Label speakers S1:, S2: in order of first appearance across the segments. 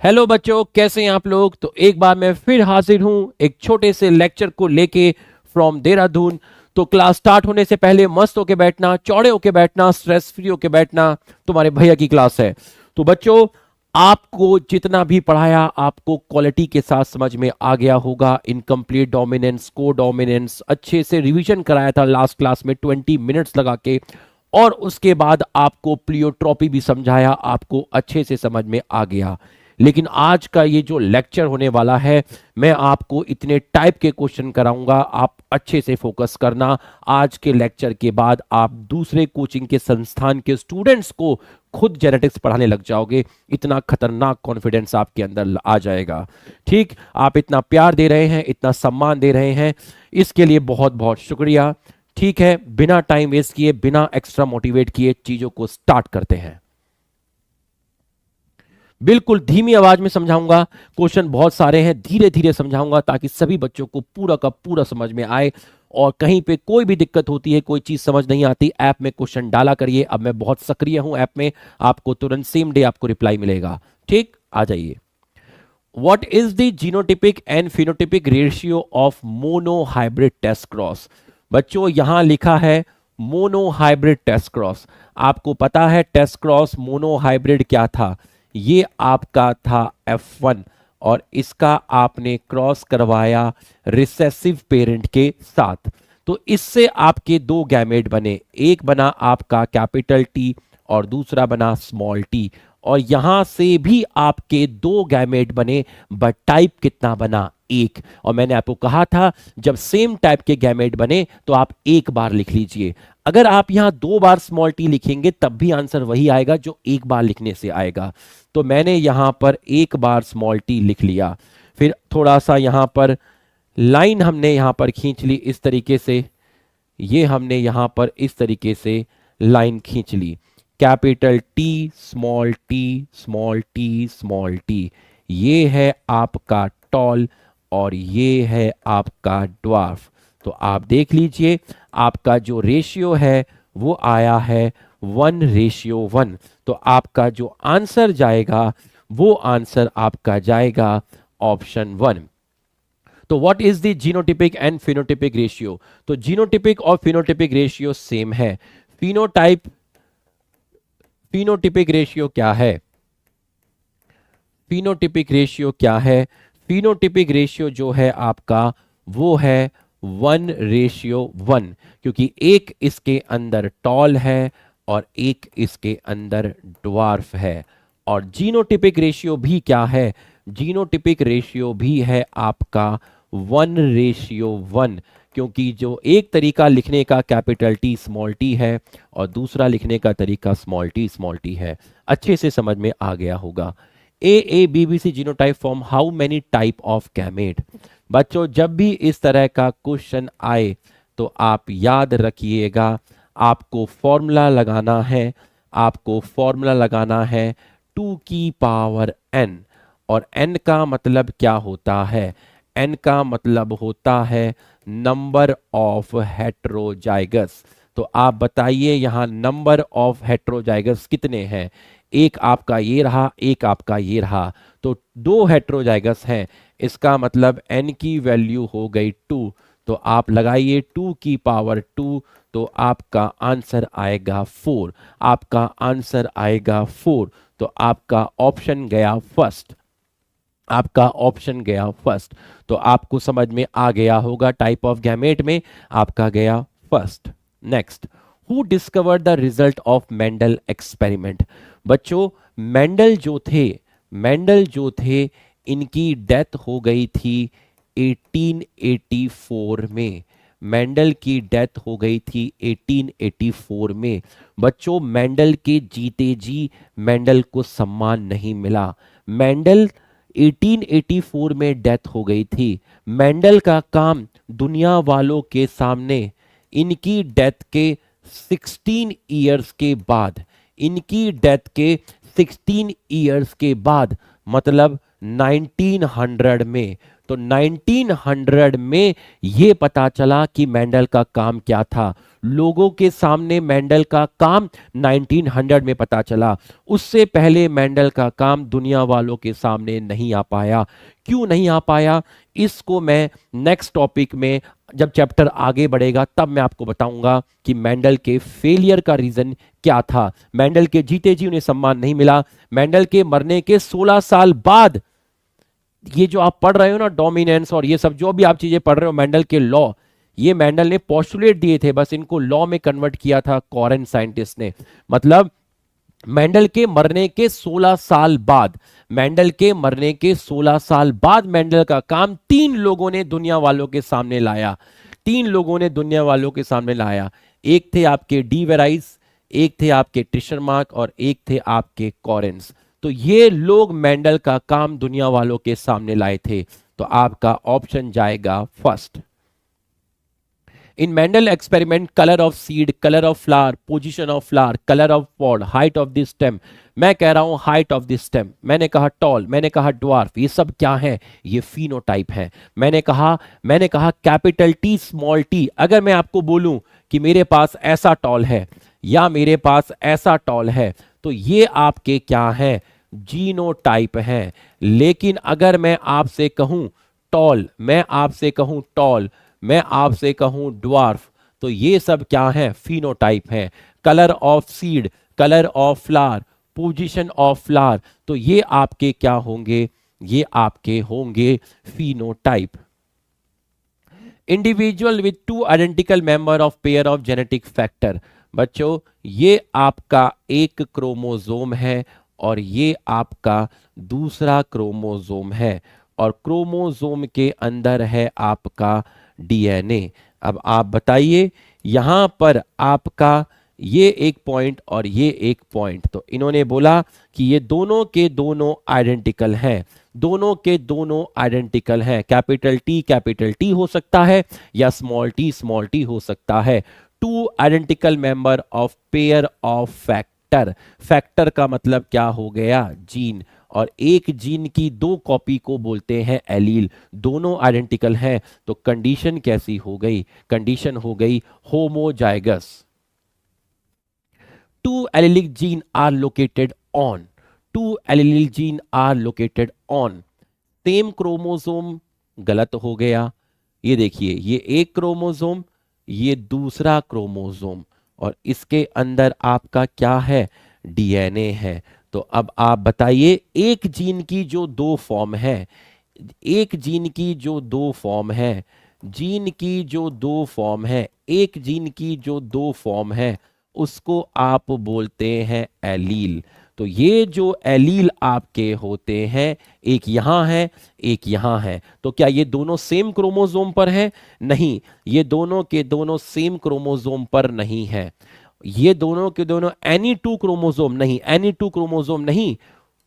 S1: Hello बच्चों, कैसे हैं आप लोग। तो एक बार मैं फिर हाजिर हूं एक छोटे से लेक्चर को लेके फ्रॉम देहरादून। तो क्लास स्टार्ट होने से पहले मस्त होके बैठना, चौड़े होके बैठना, स्ट्रेस फ्री होके बैठना। तुम्हारे भैया की क्लास है। तो बच्चों, आपको जितना भी पढ़ाया आपको क्वालिटी के साथ समझ में आ गया होगा। इनकम्प्लीट डोमिनेंस, को डोमिनेंस अच्छे से रिवीजन कराया था लास्ट क्लास में 20 मिनट्स लगा के। और उसके बाद आपको प्लियोट्रॉपी भी समझाया, आपको अच्छे से समझ में आ गया। लेकिन आज का ये जो लेक्चर होने वाला है, मैं आपको इतने टाइप के क्वेश्चन कराऊंगा, आप अच्छे से फोकस करना। आज के लेक्चर के बाद आप दूसरे कोचिंग के संस्थान के स्टूडेंट्स को खुद जेनेटिक्स पढ़ाने लग जाओगे। इतना खतरनाक कॉन्फिडेंस आपके अंदर आ जाएगा। ठीक, आप इतना प्यार दे रहे हैं, इतना सम्मान दे रहे हैं, इसके लिए बहुत बहुत शुक्रिया। ठीक है, बिना टाइम वेस्ट किए, बिना एक्स्ट्रा मोटिवेट किए चीजों को स्टार्ट करते हैं। बिल्कुल धीमी आवाज में समझाऊंगा, क्वेश्चन बहुत सारे हैं, धीरे धीरे समझाऊंगा ताकि सभी बच्चों को पूरा का पूरा समझ में आए। और कहीं पे कोई भी दिक्कत होती है, कोई चीज समझ नहीं आती, ऐप में क्वेश्चन डाला करिए। अब मैं बहुत सक्रिय हूं ऐप में, आपको तुरंत सेम डे आपको रिप्लाई मिलेगा। ठीक, आ जाइए। What is the genotypic and phenotypic ratio of monohybrid test cross? बच्चों यहां लिखा है मोनोहाइब्रिड टेस्ट क्रॉस। आपको पता है टेस्ट क्रॉस मोनोहाइब्रिड क्या था? ये आपका था F1 और इसका आपने क्रॉस करवाया रिसेसिव पेरेंट के साथ। तो इससे आपके दो गैमेट बने, एक बना आपका कैपिटल टी और दूसरा बना स्मॉल टी। और यहां से भी आपके दो गैमेट बने, बट टाइप कितना बना? एक। और मैंने आपको कहा था जब सेम टाइप के गैमेट बने तो आप एक बार लिख लीजिए। अगर आप यहां दो बार स्मॉल टी लिखेंगे तब भी आंसर वही आएगा जो एक बार लिखने से आएगा। तो मैंने यहां पर एक बार स्मॉल टी लिख लिया। फिर थोड़ा सा यहां पर लाइन हमने यहां पर खींच ली इस तरीके से। ये हमने यहां पर इस तरीके से लाइन खींच ली। Capital T small T small T small T. ये है आपका टॉल और ये है आपका ड्वार्फ। तो आप देख लीजिए आपका जो रेशियो है वो आया है 1:1। तो आपका जो आंसर जाएगा वो आंसर आपका जाएगा ऑप्शन 1। तो what is the genotypic and phenotypic ratio? तो जीनोटिपिक और फिनोटिपिक रेशियो सेम है। फिनोटाइप फिनोटिपिक रेशियो क्या है? फिनोटिपिक रेशियो क्या है? फिनोटिपिक रेशियो जो है आपका वो है 1:1, क्योंकि एक इसके अंदर टॉल है और एक इसके अंदर ड्वार्फ है। और जीनोटिपिक रेशियो भी क्या है? जीनोटिपिक रेशियो भी है आपका 1:1, क्योंकि जो एक तरीका लिखने का कैपिटल टी स्मॉल टी है और दूसरा लिखने का तरीका स्मॉल टी है। अच्छे से समझ में आ गया होगा। AABBC genotype form how many type of gamete? बच्चों जब भी इस तरह का क्वेश्चन आए तो आप याद रखिएगा, आपको फॉर्मूला लगाना है। आपको फॉर्मूला लगाना है 2 की पावर n। और n का मतलब क्या होता है? n का मतलब होता है नंबर ऑफ हेट्रोजाइगस। तो आप बताइए यहां नंबर ऑफ हेट्रोजाइगस कितने हैं? एक आपका ये रहा, एक आपका ये रहा। तो दो हेट्रोजाइगस हैं, इसका मतलब n की वैल्यू हो गई 2। तो आप लगाइए 2 की पावर 2। तो आपका आंसर आएगा 4। आपका आंसर आएगा 4। तो आपका ऑप्शन गया फर्स्ट। आपका ऑप्शन गया फर्स्ट। तो आपको समझ में आ गया होगा टाइप ऑफ गैमेट में आपका गया first. Next, who discovered the result of Mendel experiment? बच्चों मेंडल जो थे इनकी डेथ हो गई थी 1884 में। मेंडल की डेथ हो गई थी 1884 में। बच्चों मेंडल के जीते जी मेंडल को सम्मान नहीं मिला। मेंडल 1884 में डेथ हो गई थी। मेंडल का काम दुनिया वालों के सामने इनकी डेथ के 16 इयर्स के बाद, इनकी डेथ के 16 इयर्स के बाद, मतलब 1900 में। तो 1900 में ये पता चला कि मेंडल का काम क्या था। लोगों के सामने मेंडल का काम 1900 में पता चला। उससे पहले मेंडल का काम दुनिया वालों के सामने नहीं आ पाया। क्यों नहीं आ पाया, इसको मैं नेक्स्ट टॉपिक में, जब चैप्टर आगे बढ़ेगा तब मैं आपको बताऊंगा कि मेंडल के फेलियर का रीजन क्या था। मेंडल के जीते जी उन्हें सम्मान नहीं मिला। मेंडल के मरने के 16 साल बाद, ये जो आप पढ़ रहे हो ना डोमिनेंस और ये सब जो भी आप चीजें पढ़ रहे हो मेंडल के लॉ, ये मेंडल ने पोस्टुलेट दिए थे, बस इनको लॉ में कन्वर्ट किया था कॉरेन साइंटिस्ट ने। मतलब मेंडल के मरने के 16 साल बाद, मेंडल के मरने के 16 साल बाद मेंडल का काम 3 लोगों ने दुनिया वालों के सामने लाया। 3 लोगों ने दुनिया वालों के सामने लाया। एक थे आपके डी वेराइस, एक थे आपके टिशरमार्क और एक थे आपके कॉरेंस। तो ये लोग मेंडल का काम दुनिया वालों के सामने लाए थे। तो आपका ऑप्शन जाएगा first. In Mendel experiment, colour of seed, colour of flower, position of flower, colour of pod, height of the stem. मैं कह रहा हूं हाइट ऑफ द स्टेम, मैंने कहा टॉल, मैंने कहा ड्वार्फ, ये सब क्या है, ये फिनोटाइप है। मैंने कहा कैपिटल टी स्मॉल टी। अगर मैं आपको बोलूं कि मेरे पास ऐसा टॉल है या मेरे पास ऐसा टॉल है, तो ये आपके क्या है, जीनोटाइप है। लेकिन अगर मैं आपसे कहूं टॉल, मैं आपसे कहूं टॉल, मैं आपसे कहूं ड्वार्फ, तो ये सब क्या है, फिनोटाइप है। Colour of seed, colour of flower, position of flower, तो ये आपके क्या होंगे, ये आपके होंगे phenotype. Individual with 2 identical member of pair of genetic factor. बच्चों ये आपका एक क्रोमोसोम है और ये आपका दूसरा क्रोमोसोम है, और क्रोमोसोम के अंदर है आपका डीएनए। अब आप बताइए, यहां पर आपका ये एक पॉइंट और ये एक पॉइंट, तो इन्होंने बोला कि ये दोनों के दोनों आइडेंटिकल हैं, दोनों के दोनों आइडेंटिकल हैं। कैपिटल टी हो सकता है या स्मॉल टी हो सकता है। 2 identical member of pair of factor. Factor का मतलब क्या हो गया, जीन, और एक जीन की 2 कॉपी को बोलते हैं एलील। दोनों आइडेंटिकल हैं, तो कंडीशन कैसी हो गई, कंडीशन हो गई homozygous. 2 allelic gene are located on, 2 allelic gene are located on same chromosome. गलत हो गया। ये देखिए, ये एक क्रोमोसोम, ये दूसरा क्रोमोसोम, और इसके अंदर आपका क्या है, डीएनए है। तो अब आप बताइए, एक जीन की जो 2 फॉर्म है, एक जीन की जो 2 फॉर्म है, जीन की जो 2 फॉर्म है, एक जीन की जो 2 फॉर्म है, उसको आप बोलते हैं एलील। तो ये जो एलील आपके होते हैं, एक यहां है एक यहां है, तो क्या ये दोनों सेम क्रोमोसोम पर है, नहीं, ये दोनों के दोनों सेम क्रोमोसोम पर नहीं है। ये दोनों के दोनों एनी 2 क्रोमोसोम नहीं, एनी 2 क्रोमोसोम नहीं,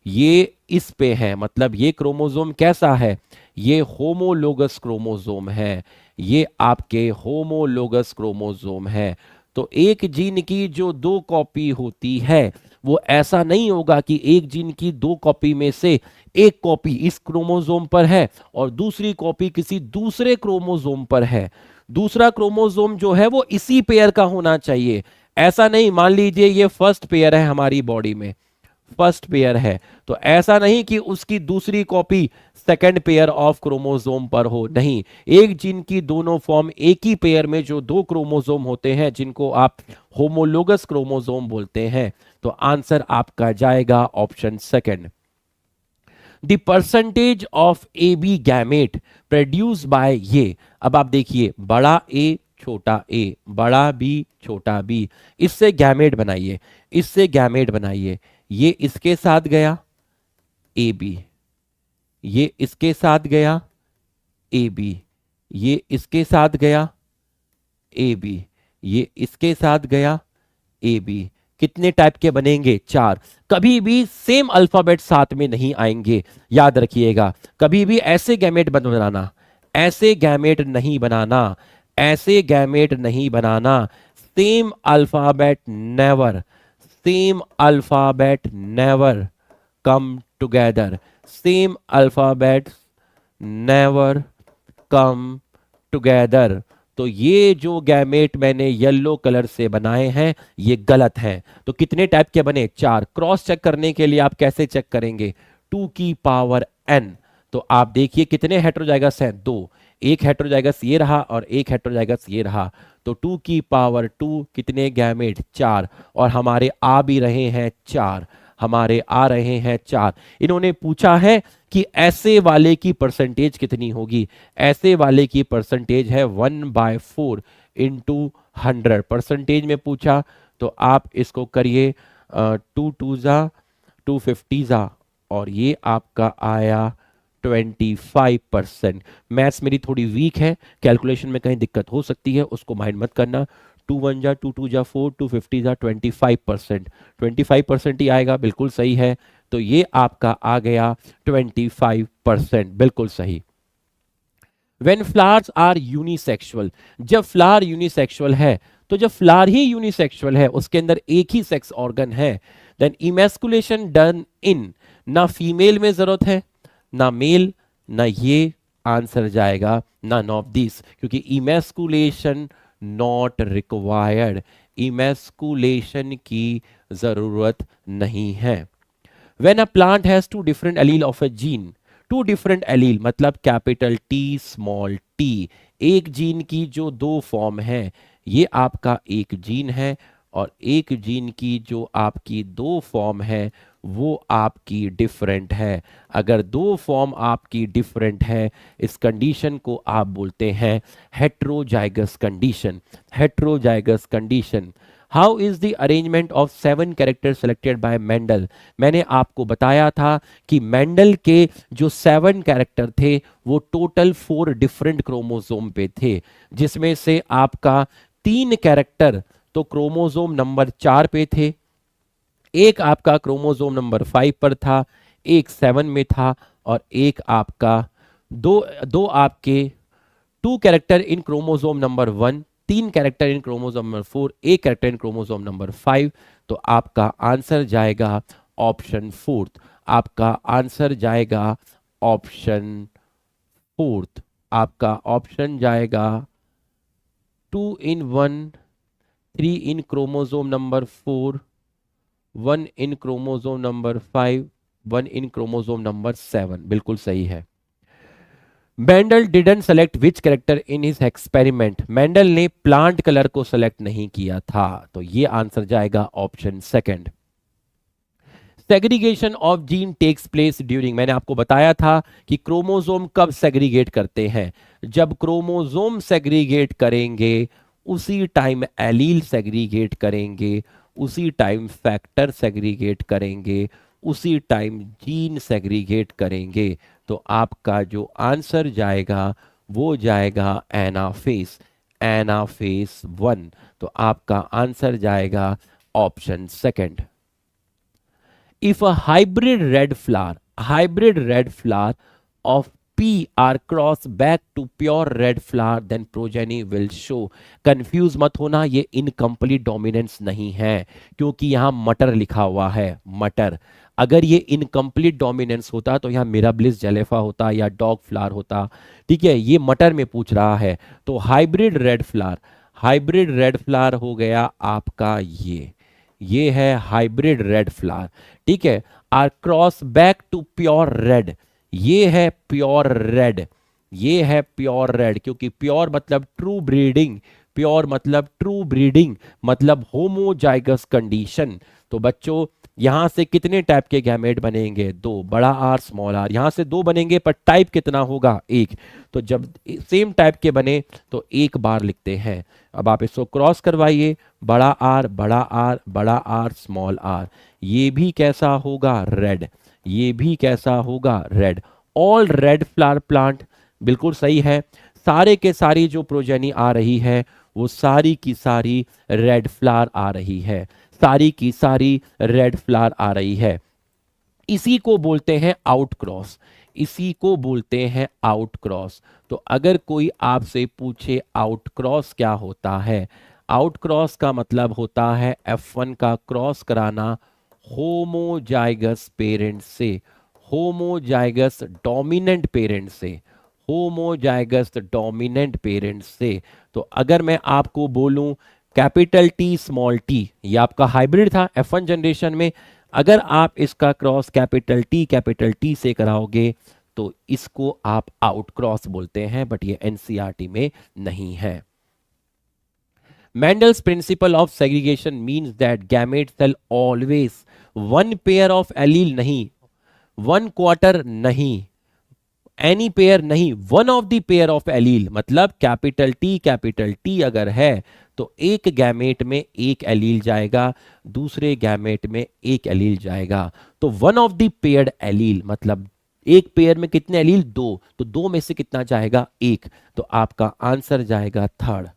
S1: ये इस पे है। मतलब ये क्रोमोसोम कैसा है, ये होमोलोगस क्रोमोसोम है, ये आपके होमोलोगस क्रोमोसोम है। तो एक जीन की जो 2 कॉपी होती है, वो ऐसा नहीं होगा कि एक जीन की 2 कॉपी में से एक कॉपी इस क्रोमोसोम पर है और दूसरी कॉपी किसी दूसरे क्रोमोसोम पर है। दूसरा क्रोमोसोम जो है वो इसी पेयर का होना चाहिए। ऐसा नहीं, मान लीजिए ये फर्स्ट पेयर है हमारी बॉडी में, फर्स्ट पेयर है, तो ऐसा नहीं कि उसकी दूसरी copy second pair of chromosome पर हो, नहीं। एक जीन की दोनों फॉर्म एक ही पेयर में जो 2 क्रोमोसोम होते हैं, जिनको आप होमोलोगस क्रोमोसोम बोलते हैं। तो आंसर आपका जाएगा option second. The percentage of A B gamete produce by ये। अब आप देखिए, बड़ा ए छोटा ए, बड़ा बी छोटा बी, इससे गैमेट बनाइए, इससे गैमेट बनाइए। ये इसके साथ गया ए बी, ये इसके साथ गया ए बी, ये इसके साथ गया ए बी, ये इसके साथ गया ए बी। कितने टाइप के बनेंगे, 4। कभी भी सेम अल्फाबेट साथ में नहीं आएंगे, याद रखिएगा। कभी भी ऐसे गैमेट बनाना, ऐसे गैमेट नहीं बनाना, ऐसे गैमेट नहीं बनाना। Same alphabet never, same alphabet never. come together. Same alphabets never come together. तो ये जो गैमेट मैंने येलो कलर से बनाए हैं ये गलत हैं। तो कितने टाइप के बने? 4। क्रॉस चेक करने के लिए आप कैसे चेक करेंगे? 2 की पावर n। तो आप देखिए कितने हेटेरोजाइगस हैं? 2। एक हेटेरोजाइगस ये रहा और एक हेटेरोजाइगस ये रहा। तो 2 की पावर 2 कितने गैमेट? 4। और हमारे आ भी रहे हैं 4, हमारे आ रहे हैं 4। इन्होंने पूछा है कि ऐसे वाले की परसेंटेज कितनी होगी? ऐसे वाले की परसेंटेज है 1/4 इंटू 100। परसेंटेज में पूछा तो आप इसको करिए 2 2 जा 250 जा और ये आपका आया 25%। मैथ्स मेरी थोड़ी वीक है, कैलकुलेशन में कहीं दिक्कत हो सकती है, उसको माइंड मत करना। 2 1 जा 2 2 जा 4 250 जा 25%। 25% ही आएगा, बिल्कुल सही है। तो ये आपका आ गया 25%, बिल्कुल सही। When flowers are unisexual, जब फ्लावर यूनिसेक्सुअल है, तो जब फ्लावर ही यूनिसेक्सुअल है उसके अंदर एक ही सेक्स ऑर्गन है, देन इमेस्कुलेशन डन इन, ना फीमेल में जरूरत है ना मेल, ना ये आंसर जाएगा ना ऑफ दिस, क्योंकि इमेस्कुलेशन नॉट रिक्वायर्ड, इमेस्कुलेशन की जरूरत नहीं है। When a plant has two different allele of a gene, two different allele मतलब कैपिटल टी स्मॉल टी, एक जीन की जो दो फॉर्म है, ये आपका एक जीन है और एक जीन की जो आपकी दो फॉर्म है वो आपकी डिफरेंट है। अगर दो फॉर्म आपकी डिफरेंट है इस कंडीशन को आप बोलते हैं heterozygous condition. Heterozygous condition. How is the arrangement of 7 character selected bye Mendel? मैंने आपको बताया था कि मेंडल के जो 7 कैरेक्टर थे वो टोटल 4 डिफरेंट क्रोमोसोम पे थे, जिसमें से आपका 3 कैरेक्टर तो क्रोमोसोम नंबर 4 पे थे, एक आपका क्रोमोसोम नंबर 5 पर था, एक 7 में था और एक आपका दो आपके 2 character in chromosome number 1, 3 character in chromosome number 4, एक कैरेक्टर इन क्रोमोसोम नंबर 5। तो आपका आंसर जाएगा ऑप्शन 4। आपका आंसर जाएगा ऑप्शन 4। आपका ऑप्शन जाएगा 2 in 1, 3 in chromosome number 4, 1 in chromosome number 5, 1 in chromosome number 7। बिल्कुल सही है। Mendel didn't select which character in his experiment? Mendel ने प्लांट कलर को सेलेक्ट नहीं किया था, तो ये आंसर जाएगा option 2। Segregation of gene takes place during, मैंने आपको बताया था कि क्रोमोसोम कब सेग्रीगेट करते हैं? जब क्रोमोसोम सेग्रीगेट करेंगे उसी टाइम एलील सेग्रीगेट करेंगे, उसी टाइम फैक्टर सेग्रीगेट करेंगे, उसी टाइम जीन सेग्रीगेट करेंगे। तो आपका जो आंसर जाएगा वो जाएगा एनाफेस, एनाफेस 1। तो आपका आंसर जाएगा option 2। If a hybrid red flower of P are crossed back to pure red flower, then progeny will show. Confuse मत होना, ये इनकम्प्लीट डोमिनेंस नहीं है क्योंकि यहाँ मटर लिखा हुआ है, मटर। अगर ये इनकम्प्लीट डोमिनेंस होता तो यहाँ मिराबिलिस जेलेफा होता या डॉग फ्लावर होता, ठीक है। ये मटर में पूछ रहा है, तो हाइब्रिड रेड फ्लावर हो गया आपका ये है हाइब्रिड रेड फ्लावर, ठीक है। R cross back to pure red, ये है प्योर रेड, ये है प्योर रेड, क्योंकि प्योर मतलब ट्रू ब्रीडिंग, प्योर मतलब ट्रू ब्रीडिंग मतलब होमोजाइगस कंडीशन। तो बच्चों यहां से कितने टाइप के गैमेट बनेंगे? 2, बड़ा आर स्मॉल आर। यहां से 2 बनेंगे पर टाइप कितना होगा? 1। तो जब सेम टाइप के बने तो एक बार लिखते हैं। अब आप इसको क्रॉस करवाइए, बड़ा आर बड़ा आर बड़ा आर स्मॉल आर, ये भी कैसा होगा? रेड, ये भी कैसा होगा? Red. All red flower plant, बिल्कुल सही है। सारे के सारी जो प्रोजेनी आ रही है वो सारी की सारी रेड फ्लावर आ रही है, सारी की सारी रेड फ्लावर आ रही है। इसी को बोलते हैं आउट क्रॉस, इसी को बोलते हैं आउट क्रॉस। तो अगर कोई आपसे पूछे आउट क्रॉस क्या होता है, आउट क्रॉस का मतलब होता है F1 का क्रॉस कराना होमोजाइगस पेरेंट से, होमोजाइगस डोमिनेंट पेरेंट से, होमोजाइगस डोमिनेंट पेरेंट से। तो अगर मैं आपको बोलूं कैपिटल टी स्मॉल टी, ये आपका हाइब्रिड था F1 जनरेशन में, अगर आप इसका क्रॉस कैपिटल टी से कराओगे तो इसको आप आउट क्रॉस बोलते हैं, बट ये एनसीईआरटी में नहीं है। Mendel's principle of segregation means that gametes shall always one pair of allele नहीं, one quarter नहीं, एनी पेयर नहीं, one of the pair of allele, मतलब कैपिटल टी अगर है तो एक गैमेट में एक एलील जाएगा, दूसरे गैमेट में एक एलील जाएगा। तो one of the paired allele मतलब एक पेयर में कितने एलील, दो, तो दो में से कितना जाएगा, एक, तो आपका आंसर जाएगा third.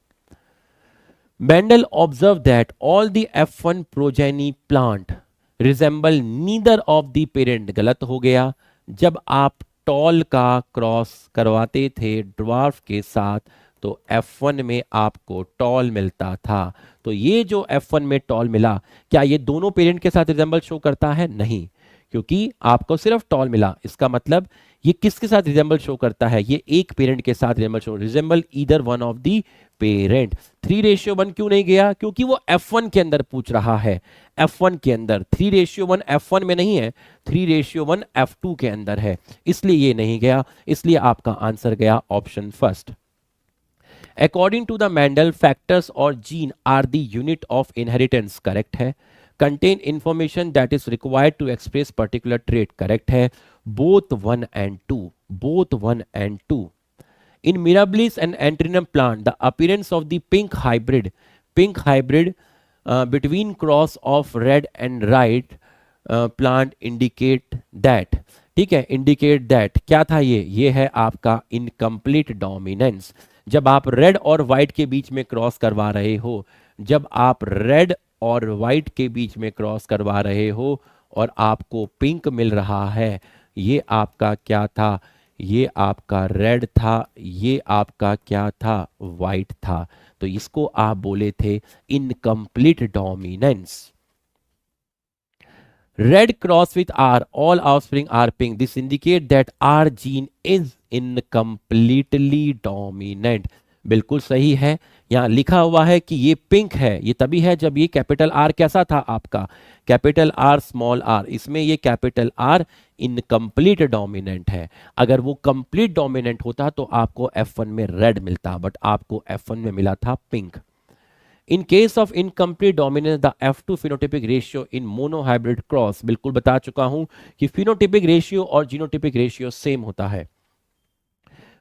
S1: Mendel observed that all the F1 progeny plant resemble neither of the parent, गलत हो गया। जब आप टॉल का क्रॉस करवाते थे ड्वार्फ के साथ तो F1 में आपको टॉल मिलता था। तो ये जो F1 में टॉल मिला, क्या ये दोनों पेरेंट के साथ रिजेंबल शो करता है? नहीं, क्योंकि आपको सिर्फ टॉल मिला। इसका मतलब ये किसके साथ रिजेंबल शो करता है? ये एक पेरेंट के साथ resemble show, resemble either one of the parent. 3:1 क्यों नहीं गया? क्योंकि वो F1 के अंदर पूछ रहा है, F1 के अंदर। 3:1 F1 में नहीं है, 3:1 F2 के अंदर है, इसलिए ये नहीं गया। इसलिए आपका आंसर गया option first. According to the Mendel, factors और gene are the unit of inheritance, correct है। Contain information that is required to express particular trait, correct है। Both 1 and 2, both 1 and 2. In Mirabilis and Antrinum plant, the appearance of the pink hybrid between cross of red and right plant indicate that, ठीक है, indicate that क्या था ये है आपका incomplete dominance। जब आप रेड और व्हाइट के बीच में क्रॉस करवा रहे हो, जब आप रेड और व्हाइट के बीच में क्रॉस करवा रहे हो और आपको पिंक मिल रहा है, ये आपका क्या था? ये आपका रेड था, ये आपका क्या था? व्हाइट था। तो इसको आप बोले थे incomplete dominance. Red cross with R, all offspring are pink, this indicate that R gene is incompletely dominant. बिल्कुल सही है। यहाँ लिखा हुआ है कि ये पिंक है, ये तभी है जब ये कैपिटल आर कैसा था आपका, कैपिटल आर स्मॉल आर, इसमें ये कैपिटल आर इनकम्प्लीट डोमिनेंट है। अगर वो कंप्लीट डोमिनेंट होता तो आपको F1 में रेड मिलता, बट आपको F1 में मिला था pink. In case of incomplete dominance the F2 phenotypic ratio in monohybrid cross, बिल्कुल बता चुका हूं कि फिनोटिपिक रेशियो और जीनोटिपिक रेशियो सेम होता है।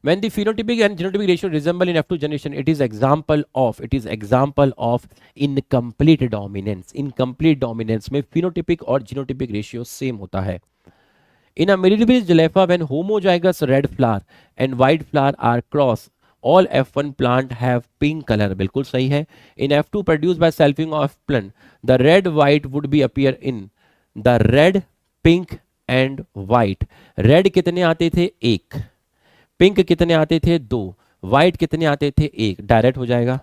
S1: When the phenotypic and genotypic ratio resemble in F2 generation, it is example of incomplete dominance। incomplete dominance में phenotypic और genotypic ratio same होता है। In a Mirabilis Jalefa, when homozygous red flower and white flower are crossed, all F1 plant have pink color, बिल्कुल सही है। In F2 produced by selfing of plant, the red white would be appear in the red, pink and white। red कितने आते थे? एक। Pink कितने आते थे? दो। व्हाइट कितने आते थे? एक। डायरेक्ट हो जाएगा।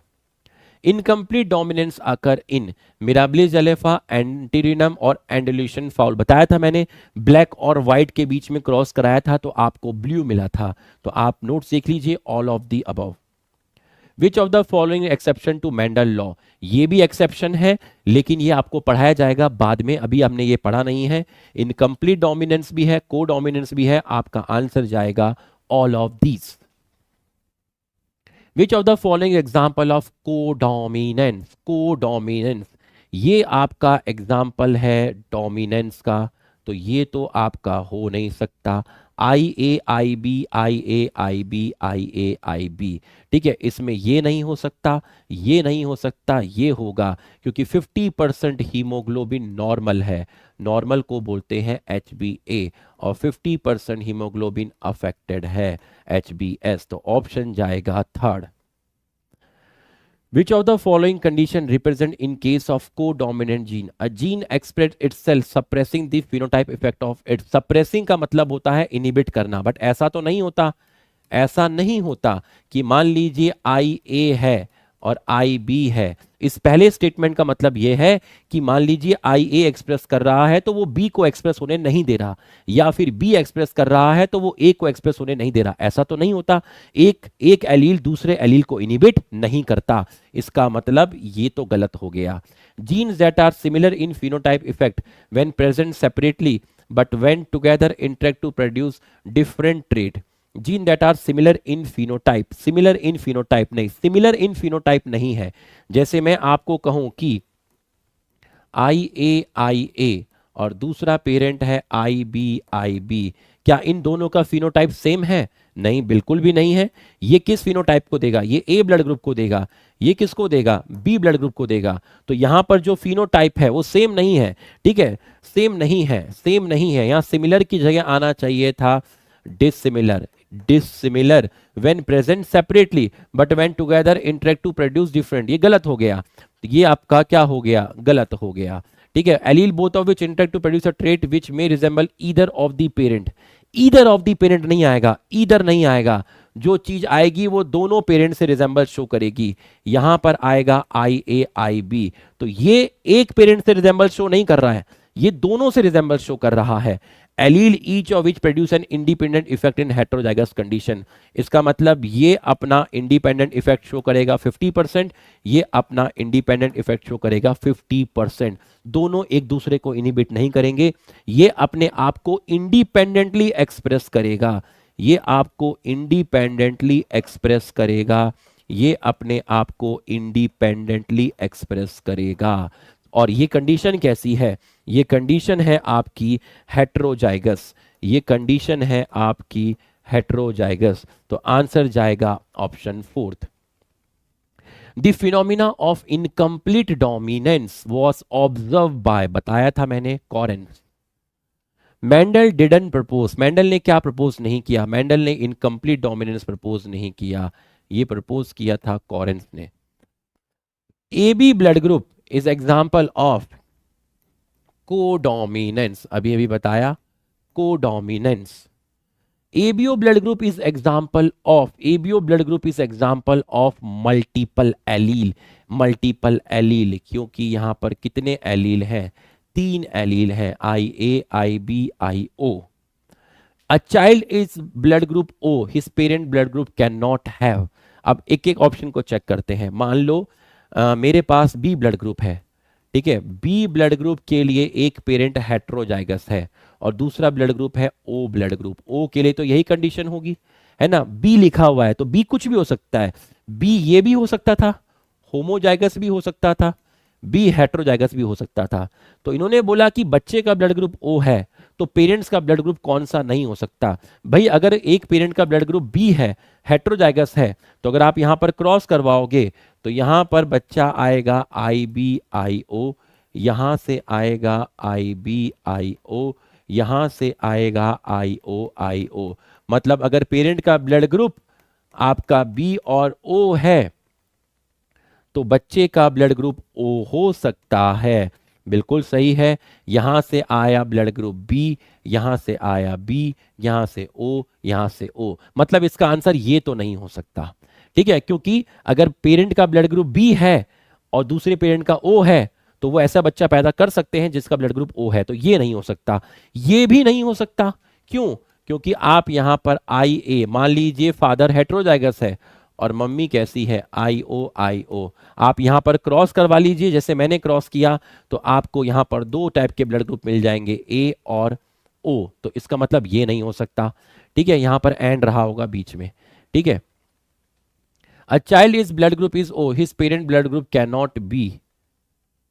S1: इनकम्प्लीट डोमिनेंस आकर इन मिराबिलिस जलेफा, एंटीरिनम और एंडल्यूशन फाउल, बताया था मैंने, ब्लैक और व्हाइट के बीच में क्रॉस कराया था तो आपको ब्लू मिला था। तो आप नोट्स देख लीजिए, all of the above. Which of the following exception to Mendel law, ये भी एक्सेप्शन है लेकिन ये आपको पढ़ाया जाएगा बाद में, अभी हमने ये पढ़ा नहीं है। इनकम्प्लीट डोमिनेंस भी है, को डोमिनेंस भी है, आपका आंसर जाएगा all of these। Which of the following example of codominance, codominance, ये आपका एग्जाम्पल है डोमिनेंस का, तो ये तो आपका हो नहीं सकता। IA IB IA IB IA IB, ठीक है, इसमें ये नहीं हो सकता, ये नहीं हो सकता, ये होगा क्योंकि 50% हीमोग्लोबिन नॉर्मल है, नॉर्मल को बोलते हैं HbA, और 50% हीमोग्लोबिन अफेक्टेड है HbS। तो ऑप्शन जाएगा third. Which of the following condition represent in case of codominant gene? A gene express itself suppressing the phenotype effect of it। suppressing का मतलब होता है inhibit करना, बट ऐसा तो नहीं होता, ऐसा नहीं होता कि मान लीजिए IA है और आई बी है। इस पहले स्टेटमेंट का मतलब यह है कि मान लीजिए आई ए एक्सप्रेस कर रहा है तो वो बी को एक्सप्रेस होने नहीं दे रहा, या फिर बी एक्सप्रेस कर रहा है तो वो ए को एक्सप्रेस होने नहीं दे रहा। ऐसा तो नहीं होता, एक एक एलील दूसरे एलील को इनिबिट नहीं करता। इसका मतलब ये तो गलत हो गया। Genes that are similar in phenotype effect when present separately but when together interact to produce different trait। Gene that are similar in phenotype, similar in phenotype नहीं, सिमिलर इन फिनोटाइप नहीं है। जैसे मैं आपको कहूं कि आई ए और दूसरा पेरेंट है आई बी, क्या इन दोनों का फिनोटाइप सेम है? नहीं, बिल्कुल भी नहीं है। ये किस फिनोटाइप को देगा? ये ए ब्लड ग्रुप को देगा। ये किसको देगा? बी ब्लड ग्रुप को देगा। तो यहां पर जो फिनोटाइप है वो सेम नहीं है, ठीक है, सेम नहीं है, सेम नहीं है। यहां सिमिलर की जगह आना चाहिए था dissimilar, dissimilar when present separately but when together interact to produce different. ये गलत हो गया, ये आपका क्या हो गया? गलत हो गया, ठीक है। Allele both of which interact to produce a trait which may resemble either of the parent. Either of the parent नहीं आएगा, ईदर नहीं आएगा। जो चीज आएगी वो दोनों पेरेंट से रिजेंबल शो करेगी। यहां पर आएगा आई ए आई बी, तो ये एक पेरेंट से रिजेंबल शो नहीं कर रहा है, ये दोनों से रिजेंबल शो कर रहा है। Allele each of which produce an independent effect in heterozygous condition. इसका मतलब ये अपना इंडिपेंडेंट इफेक्ट शो करेगा 50%, ये अपना इंडिपेंडेंट इफेक्ट शो करेगा 50%। दोनों एक दूसरे को इनिबिट नहीं करेंगे, ये अपने आप को इंडिपेंडेंटली एक्सप्रेस करेगा, ये आपको इंडिपेंडेंटली एक्सप्रेस करेगा, ये अपने आप को इंडिपेंडेंटली एक्सप्रेस करेगा। और ये कंडीशन कैसी है? ये कंडीशन है आपकी हेटेरोजाइगस, ये कंडीशन है आपकी हेटेरोजाइगस। तो आंसर जाएगा option fourth. The phenomena of incomplete dominance was observe by, बताया था मैंने, Correns. Mendel didn't propose, Mendel ने क्या प्रपोज नहीं किया? मेंडल ने इनकम्प्लीट डोमिनेंस प्रपोज नहीं किया, ये प्रपोज किया था कॉरेंस ने। A B blood group is example of codominance, अभी अभी बताया, codominance. ABO blood group is example of, ABO blood group is example of multiple allele, multiple allele, क्योंकि यहां पर कितने एलील हैं? 3 एलील हैं, IA, IB, IO। A child is blood group O, his parent blood group cannot have। अब एक एक option को चेक करते हैं। मान लो मेरे पास B ब्लड ग्रुप है, ठीक है। बी ब्लड ग्रुप के लिए एक पेरेंट हेटेरोजाइगस है और दूसरा ब्लड ग्रुप है ओ ब्लड ग्रुप। ओ के लिए तो यही कंडीशन होगी, है ना। बी लिखा हुआ है तो बी कुछ भी हो सकता है, बी ये भी हो सकता था, होमोजाइगस भी हो सकता था, बी हेटेरोजाइगस भी हो सकता था। तो इन्होंने बोला कि बच्चे का ब्लड ग्रुप ओ है तो पेरेंट्स का ब्लड ग्रुप कौन सा नहीं हो सकता? भाई अगर एक पेरेंट का ब्लड ग्रुप बी है, हेटेरोजाइगस है, तो अगर आप यहां पर क्रॉस करवाओगे तो यहां पर बच्चा आएगा आई बी आई ओ, यहां से आएगा आई बी आई ओ, यहां से आएगा आई ओ। मतलब अगर पेरेंट का ब्लड ग्रुप आपका बी और ओ है तो बच्चे का ब्लड ग्रुप ओ हो सकता है। बिल्कुल सही है। यहां से आया ब्लड ग्रुप बी, यहां से आया बी, यहां से ओ, यहां से ओ, मतलब इसका आंसर ये तो नहीं हो सकता, ठीक है। क्योंकि अगर पेरेंट का ब्लड ग्रुप बी है और दूसरे पेरेंट का ओ है तो वो ऐसा बच्चा पैदा कर सकते हैं जिसका ब्लड ग्रुप ओ है, तो ये नहीं हो सकता। ये भी नहीं हो सकता, क्यों? क्योंकि आप यहां पर आई ए, मान लीजिए फादर हेटेरोजाइगस है और मम्मी कैसी है? आई ओ। आप यहां पर क्रॉस करवा लीजिए, जैसे मैंने क्रॉस किया, तो आपको यहां पर 2 टाइप के ब्लड ग्रुप मिल जाएंगे, ए और ओ। तो इसका मतलब ये नहीं हो सकता, ठीक है। यहां पर एंड रहा होगा बीच में, ठीक है। A child is blood group is O, his parent blood group can not be,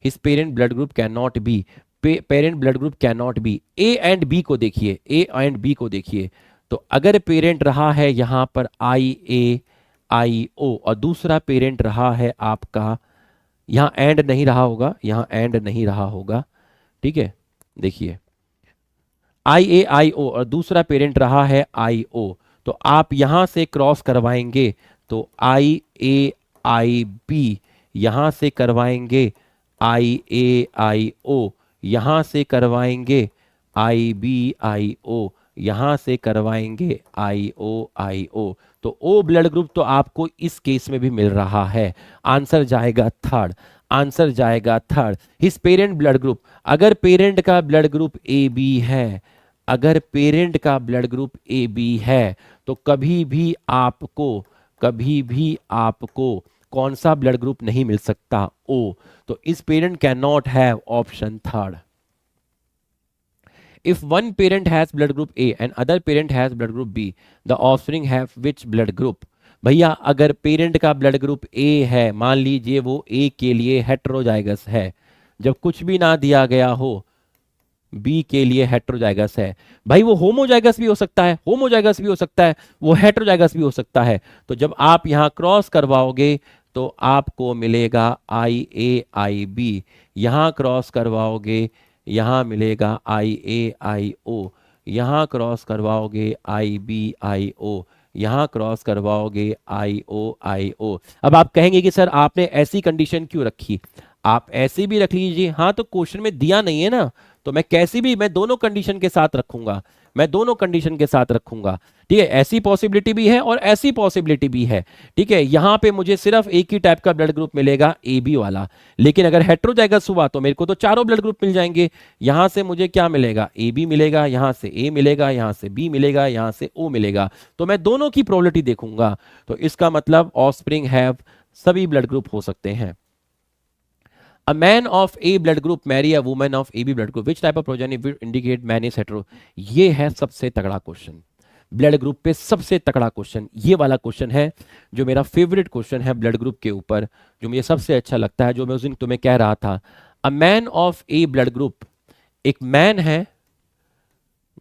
S1: his parent blood group can not be, parent blood group can not be. A and B को देखिए, ए and B को देखिए। तो अगर parent रहा है यहां पर आई ए आई ओ और दूसरा पेरेंट रहा है आपका, यहां एंड नहीं रहा होगा, यहां एंड नहीं रहा होगा, ठीक है। देखिए आई ए आई ओ और दूसरा पेरेंट रहा है आई ओ, तो आप यहां से क्रॉस करवाएंगे तो आई ए आई बी, यहां से करवाएंगे आई ए आई ओ, यहां से करवाएंगे आई बी आई ओ, यहां से करवाएंगे IO। तो O ब्लड ग्रुप तो आपको इस केस में भी मिल रहा है, आंसर जाएगा थर्ड, आंसर जाएगा third. His parent blood group, अगर पेरेंट का ब्लड ग्रुप AB है, अगर पेरेंट का ब्लड ग्रुप AB है तो कभी भी आपको कौन सा ब्लड ग्रुप नहीं मिल सकता? O। तो इस parent can not have option third. If one parent has blood group A and other parent has blood group B, the offspring have which blood group? भैया अगर पेरेंट का ब्लड ग्रुप A है, मान लीजिए वो A के लिए heterozygous है, जब कुछ भी ना दिया गया हो, B के लिए हेट्रोजाइगस है, भाई वो होमोजाइगस भी हो सकता है, होमोजाइगस भी हो सकता है, वो हेट्रोजाइगस भी हो सकता है। तो जब आप यहां क्रॉस करवाओगे तो आपको मिलेगा IAIB, यहां क्रॉस करवाओगे यहां मिलेगा IAIO, यहां क्रॉस करवाओगे IBIO, यहां क्रॉस करवाओगे IOIO। अब आप कहेंगे कि सर आपने ऐसी कंडीशन क्यों रखी? आप ऐसी भी रख लीजिए, हाँ तो क्वेश्चन में दिया नहीं है ना, तो मैं कैसी भी, मैं दोनों कंडीशन के साथ रखूंगा, मैं दोनों कंडीशन के साथ रखूंगा। ठीक है, ऐसी पॉसिबिलिटी भी है और ऐसी पॉसिबिलिटी भी है। ठीक है, यहां पे मुझे सिर्फ एक ही टाइप का ब्लड ग्रुप मिलेगा AB वाला, लेकिन अगर हेट्रोजाइगस हुआ तो मेरे को तो चारों ब्लड ग्रुप मिल जाएंगे। यहां से मुझे क्या मिलेगा? AB मिलेगा, यहां से A मिलेगा, यहां से B मिलेगा, यहां से O मिलेगा। तो मैं दोनों की प्रोबेबिलिटी देखूंगा, तो इसका मतलब ऑफस्प्रिंग हैव सभी ब्लड ग्रुप हो सकते हैं। A man of A blood group marry a woman of AB blood group. Which type of progeny will indicate man is hetero? ये है सबसे तगड़ा क्वेश्चन, ब्लड ग्रुप पे सबसे तगड़ा क्वेश्चन ये वाला क्वेश्चन है, जो मेरा फेवरेट क्वेश्चन है ब्लड ग्रुप के ऊपर, जो मुझे सबसे अच्छा लगता है, जो मैं उस दिन तुम्हें कह रहा था। A man of A blood group, एक मैन है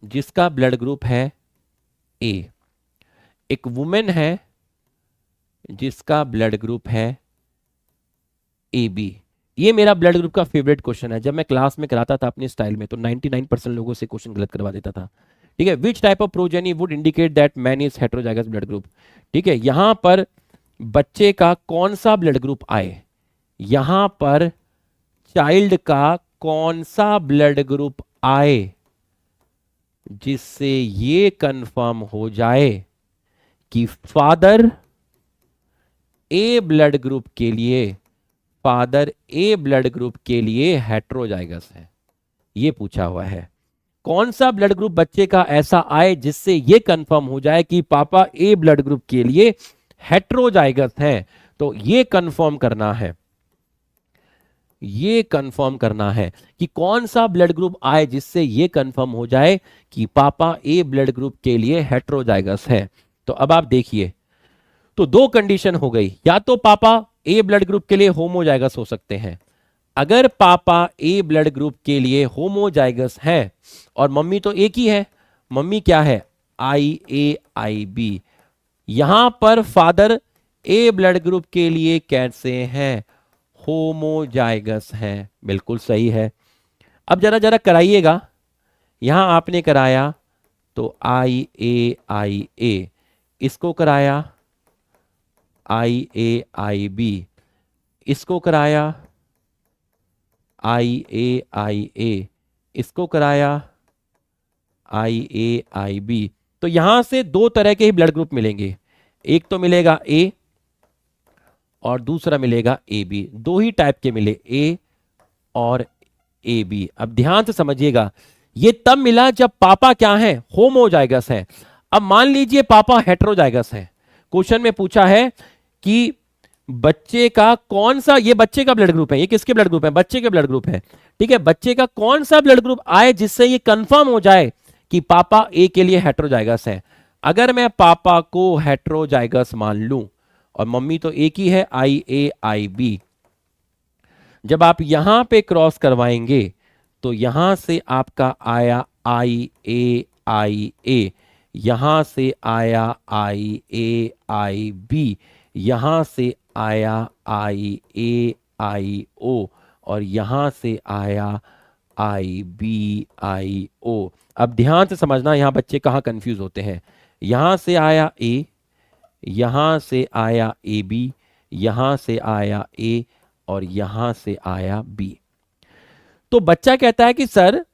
S1: जिसका ब्लड ग्रुप है A, एक वुमेन है जिसका ब्लड ग्रुप है AB। ये मेरा ब्लड ग्रुप का फेवरेट क्वेश्चन है, जब मैं क्लास में कराता था अपने स्टाइल में तो 99% लोगों से क्वेश्चन गलत करवा देता था। ठीक है, which type of progeny would indicate that man is heterozygous blood group. ठीक है, यहां पर बच्चे का कौन सा ब्लड ग्रुप आए, यहां पर चाइल्ड का कौन सा ब्लड ग्रुप आए जिससे ये कंफर्म हो जाए कि फादर ए ब्लड ग्रुप के लिए, फादर ए ब्लड ग्रुप के लिए हेट्रोजाइगस है। ये पूछा हुआ है, कौन सा ब्लड ग्रुप बच्चे का ऐसा आए जिससे ये कंफर्म हो जाए कि पापा ए ब्लड ग्रुप के लिए हेट्रोजाइगस है। तो ये कंफर्म करना है, ये कंफर्म करना है कि कौन सा ब्लड ग्रुप आए जिससे ये कंफर्म हो जाए कि पापा ए ब्लड ग्रुप के लिए हेट्रोजाइगस है। तो अब आप देखिए, तो दो कंडीशन हो गई, या तो पापा ए ब्लड ग्रुप के लिए होमोजाइगस हो सकते हैं। अगर पापा ए ब्लड ग्रुप के लिए होमोजाइगस है और मम्मी तो एक ही है, मम्मी क्या है? IAIB। यहां पर फादर ए ब्लड ग्रुप के लिए कैसे हैं? होमोजाइगस हैं। बिल्कुल सही है। अब जरा जरा कराइएगा, यहां आपने कराया तो IAIA, इसको कराया IAIB, इसको कराया IAIA, इसको कराया IAIB। तो यहां से दो तरह के ही ब्लड ग्रुप मिलेंगे, एक तो मिलेगा A और दूसरा मिलेगा AB। दो ही टाइप के मिले, A और AB। अब ध्यान से समझिएगा, ये तब मिला जब पापा क्या है? होमोजाइगस है। अब मान लीजिए पापा हेट्रोजाइगस है, क्वेश्चन में पूछा है कि बच्चे का कौन सा, ये बच्चे का ब्लड ग्रुप है, ये किसके ब्लड ग्रुप है? बच्चे के ब्लड ग्रुप है। ठीक है, बच्चे का कौन सा ब्लड ग्रुप आए जिससे ये कंफर्म हो जाए कि पापा ए के लिए हेट्रोजाइगस है। अगर मैं पापा को हेट्रोजाइगस मान लूं और मम्मी तो एक ही है, IAIB, जब आप यहां पे क्रॉस करवाएंगे तो यहां से आपका आया IAIA, यहां से आया IAIB, यहां से आया IAIO और यहां से आया IBIO। अब ध्यान से समझना, यहां बच्चे कहां कंफ्यूज होते हैं। यहां से आया A, यहां से आया AB, यहां से आया A और यहां से आया B। तो बच्चा कहता है कि सर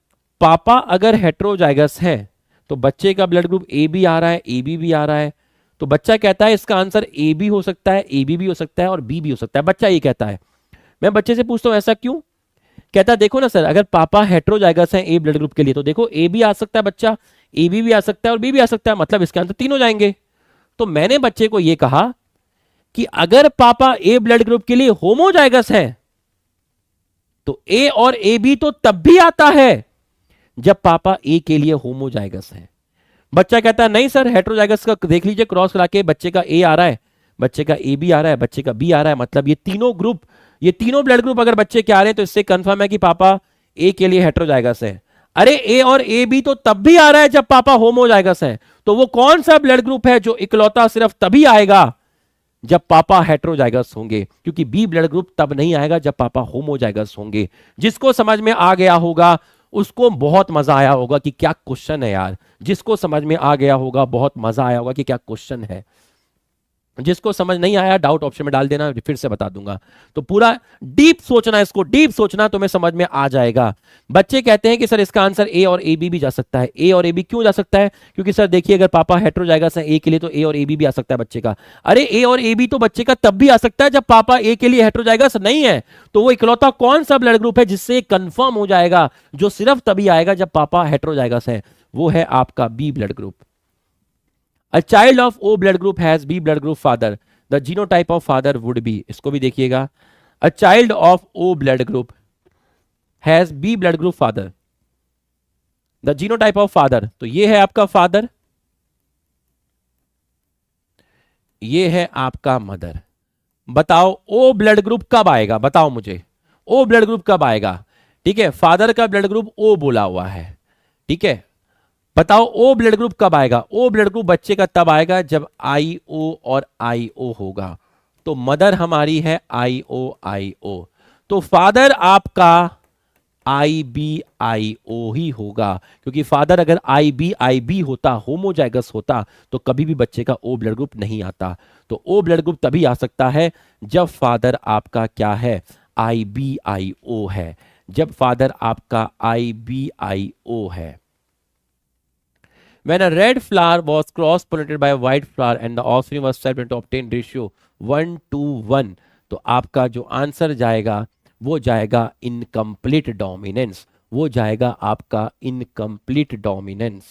S1: पापा अगर हेट्रोजाइगस है तो बच्चे का ब्लड ग्रुप ए बी आ रहा है, ए बी भी आ रहा है, तो बच्चा कहता है इसका आंसर ए बी हो सकता है, ए बी भी हो सकता है और बी भी हो सकता है। बच्चा ये कहता है। मैं बच्चे से पूछता हूं ऐसा क्यों? कहता है देखो ना सर, अगर पापा हेट्रोजाइगस है ए ब्लड ग्रुप के लिए, तो देखो ए भी आ सकता है बच्चा, ए बी भी आ सकता है और बी भी आ सकता है, मतलब इसके आंसर तीन हो जाएंगे। तो मैंने बच्चे को यह कहा कि अगर पापा ए ब्लड ग्रुप के लिए होमोजाइगस है तो ए और ए बी तो तब भी आता है जब पापा ए के लिए होमोजाइगस है। बच्चा कहता है नहीं सर, हेट्रोजाइगस का देख लीजिए क्रॉस करा के, बच्चे का ए आ रहा है, बच्चे का ए बी आ रहा है, बच्चे का बी आ रहा है, मतलब ये तीनों ग्रुप, ये तीनों ब्लड ग्रुप अगर बच्चे के आ रहे हैं तो इससे कंफर्म है कि पापा ए के लिए हेट्रोजाइगस है। अरे ए और ए बी तो तब भी आ रहा है जब पापा होमोजाइगस है, तो वो कौन सा ब्लड ग्रुप है जो इकलौता सिर्फ तभी आएगा जब पापा हेट्रोजाइगस होंगे? क्योंकि बी ब्लड ग्रुप तब नहीं आएगा जब पापा होमोजाइगस होंगे। जिसको समझ में आ गया होगा उसको बहुत मजा आया होगा कि क्या क्वेश्चन है यार। जिसको समझ में आ गया होगा बहुत मजा आया होगा कि क्या क्वेश्चन है। जिसको समझ नहीं आया डाउट ऑप्शन में डाल देना, फिर से बता दूंगा। तो पूरा डीप सोचना, इसको डीप सोचना, तुम्हें समझ में आ जाएगा। बच्चे कहते हैं कि सर इसका आंसर ए और ए बी भी जा सकता है। ए और ए बी क्यों जा सकता है? क्योंकि सर देखिए अगर पापा हेट्रोजाइगस है ए के लिए तो ए और ए बी भी आ सकता है बच्चे का। अरे ए और ए बी तो बच्चे का तब भी आ सकता है जब पापा ए के लिए हेट्रोजाइगस नहीं है। तो वो इकलौता कौन सा ब्लड ग्रुप है जिससे कंफर्म हो जाएगा, जो सिर्फ तभी आएगा जब पापा हेट्रोजाइगस है? वो है आपका B blood group. A child of O blood group has B blood group father. The genotype of father would be, इसको भी देखिएगा, a child of O blood group has B blood group father. The genotype of father, तो ये है आपका father, ये है आपका मदर। बताओ O ब्लड ग्रुप कब आएगा? बताओ मुझे O ब्लड ग्रुप कब आएगा? ठीक है, फादर का ब्लड ग्रुप O बोला हुआ है, ठीक है। बताओ ओ ब्लड ग्रुप कब आएगा? ओ ब्लड ग्रुप बच्चे का तब आएगा जब आई ओ और आई ओ होगा। तो मदर हमारी है आई ओ। तो फादर आपका आई ओ ही होगा, क्योंकि फादर अगर आई बी होता, होमोजाइगस होता, तो कभी भी बच्चे का ओ ब्लड ग्रुप नहीं आता। तो ओ ब्लड ग्रुप तभी आ सकता है जब फादर आपका क्या है? आई ओ है, जब फादर आपका आई ओ है। When a red flower was cross-pollinated by a white flower and the offspring was separated to obtain ratio 1:1, तो आपका जो आंसर जाएगा वो जाएगा इनकम्प्लीट डोमिनेंस, वो जाएगा आपका इनकम्प्लीट डोमिनेंस।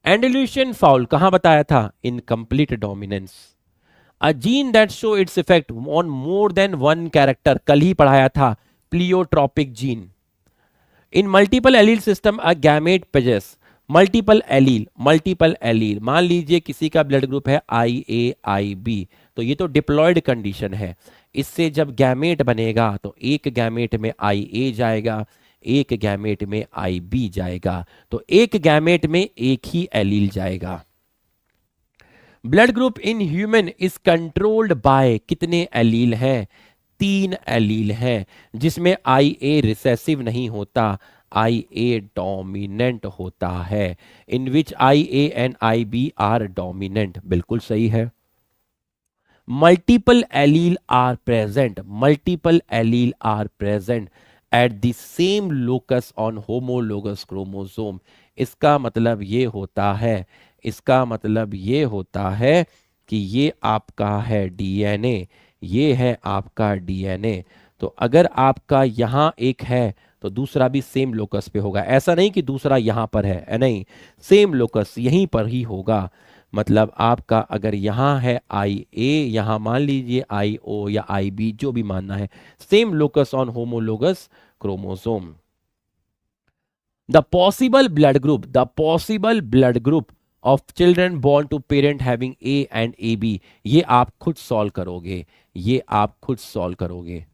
S1: एंडल्यूशियन फाउल कहां बताया था? Incomplete dominance. A gene that show its effect on more than one character, कल ही पढ़ाया था, प्लियोट्रोपिक जीन। इन मल्टीपल एलील सिस्टम अ गैमेट possess मल्टीपल एलील, मान लीजिए किसी का ब्लड ग्रुप है आई बी, तो ये तो डिप्लॉयड कंडीशन है। इससे जब गैमेट बनेगा तो एक गैमेट में आई ए जाएगा, एक गैमेट में आई बी जाएगा, तो एक गैमेट में एक ही एलील जाएगा। Blood group in human is controlled by कितने एलील हैं? 3 एलील हैं, जिसमें आई ए रिसेसिव नहीं होता, आई ए डोमिनेंट होता है। In which I A and I B are dominant, बिल्कुल सही है। Multiple allele are present, multiple allele are present at the same locus on homologous chromosome. इसका मतलब ये होता है, इसका मतलब ये होता है कि ये आपका है डीएनए, ये है आपका डीएनए। तो अगर आपका यहां एक है तो दूसरा भी सेम लोकस पे होगा। ऐसा नहीं कि दूसरा यहां पर है, नहीं, सेम लोकस यहीं पर ही होगा। मतलब आपका अगर यहां है आई ए, यहां मान लीजिए आई ओ या आई बी, जो भी मानना है, same locus on homologous chromosome. The possible blood group of children born to parent having A and A B, ये आप खुद सॉल्व करोगे, ये आप खुद सॉल्व करोगे।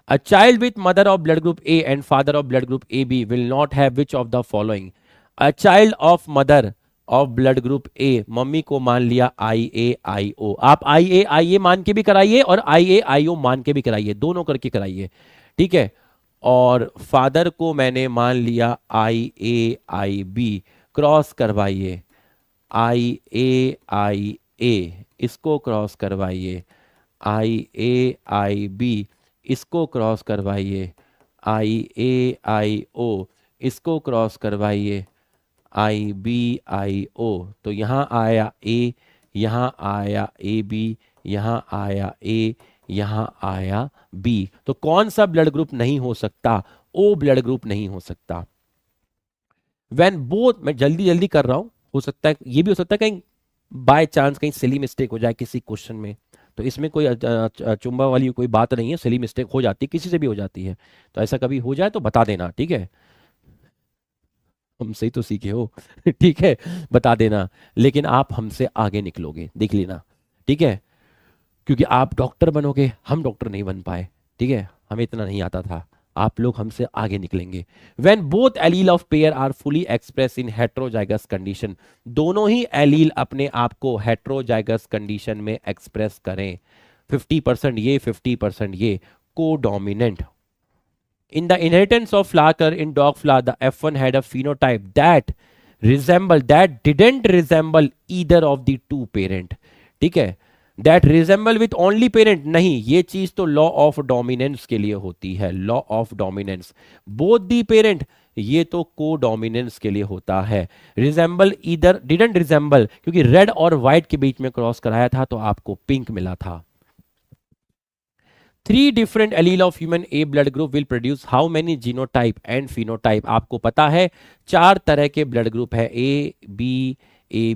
S1: A child with mother of blood group A and father of blood group AB will not have which of the following? A child of mother of blood group A, mummy को मान लिया IA आप IA मान के भी कराइए और IAIO मान के भी कराइए, दोनों करके कराइए, ठीक है। और फादर को मैंने मान लिया IAIB, क्रॉस करवाइए, IAIA इसको क्रॉस करवाइए, IAIB इसको क्रॉस करवाइए, IAIO इसको क्रॉस करवाइए IBIO, तो यहाँ आया A, यहाँ आया AB, यहाँ आया A, यहाँ आया B। तो कौन सा ब्लड ग्रुप नहीं हो सकता? O ब्लड ग्रुप नहीं हो सकता। व्हेन बोथ, मैं जल्दी जल्दी कर रहा हूं, हो सकता है ये भी हो सकता है कहीं बाय चांस कहीं सिली मिस्टेक हो जाए किसी क्वेश्चन में, तो इसमें कोई चुंबा वाली कोई बात नहीं है, सिली मिस्टेक हो जाती है, किसी से भी हो जाती है, तो ऐसा कभी हो जाए तो बता देना, ठीक है? हमसे ही तो सीखे हो ठीक है, बता देना, लेकिन आप हमसे आगे निकलोगे, देख लेना, ठीक है? क्योंकि आप डॉक्टर बनोगे, हम डॉक्टर नहीं बन पाए, ठीक है? हमें इतना नहीं आता था, आप लोग हमसे आगे निकलेंगे। When both allele of pair are fully express in heterozygous condition, दोनों ही एलील अपने आप को हेट्रोजाइगस कंडीशन में एक्सप्रेस करें, 50% ये 50% ये, कोडोमिनेंट। In the inheritance of flower in dog flower, the F1 had a phenotype that didn't resemble either of the two parent. ठीक है, that resemble with only parent नहीं, ये चीज तो law of dominance के लिए होती है, law of dominance। both the parent, ये तो को डोमिनेंस के लिए होता है। रिजेंबल इधर डिडंट रिजेंबल, क्योंकि रेड और व्हाइट के बीच में क्रॉस कराया था तो आपको पिंक मिला था। 3 different allele of human A blood group will produce how many genotype and phenotype? आपको पता है 4 तरह के ब्लड ग्रुप है, A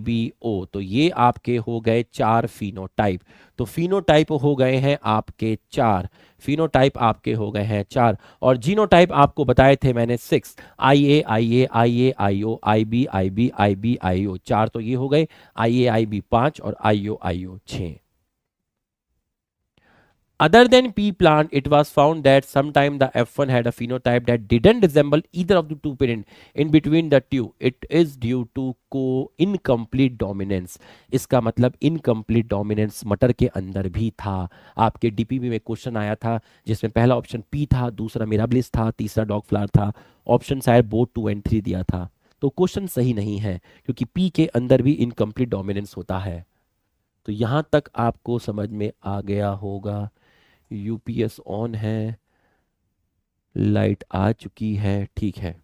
S1: B O, तो ये आपके हो गए 4 फिनोटाइप। तो फिनोटाइप हो गए हैं आपके 4, फिनोटाइप आपके हो गए हैं 4, और जीनोटाइप आपको बताए थे मैंने 6, IA IO IB IB IB IO 4, तो ये हो गए, IA IB 5 और IO IO 6। Other than pea plant, it was found that sometime the F1 had a phenotype that didn't resemble either of the two parents. In between the two, it is due to incomplete dominance. इसका मतलब incomplete dominance मटर के अंदर भी था। आपके DPB में question आया था जिसमें पहला ऑप्शन पी था, दूसरा मिराबिलिस था, तीसरा डॉग फ्लावर था, ऑप्शन शायद बोथ 2 और 3 दिया था, तो क्वेश्चन सही नहीं है क्योंकि पी के अंदर भी इनकम्प्लीट डोमिनेंस होता है। तो यहां तक आपको समझ में आ गया होगा। यूपीएस ऑन है, लाइट आ चुकी है, ठीक है।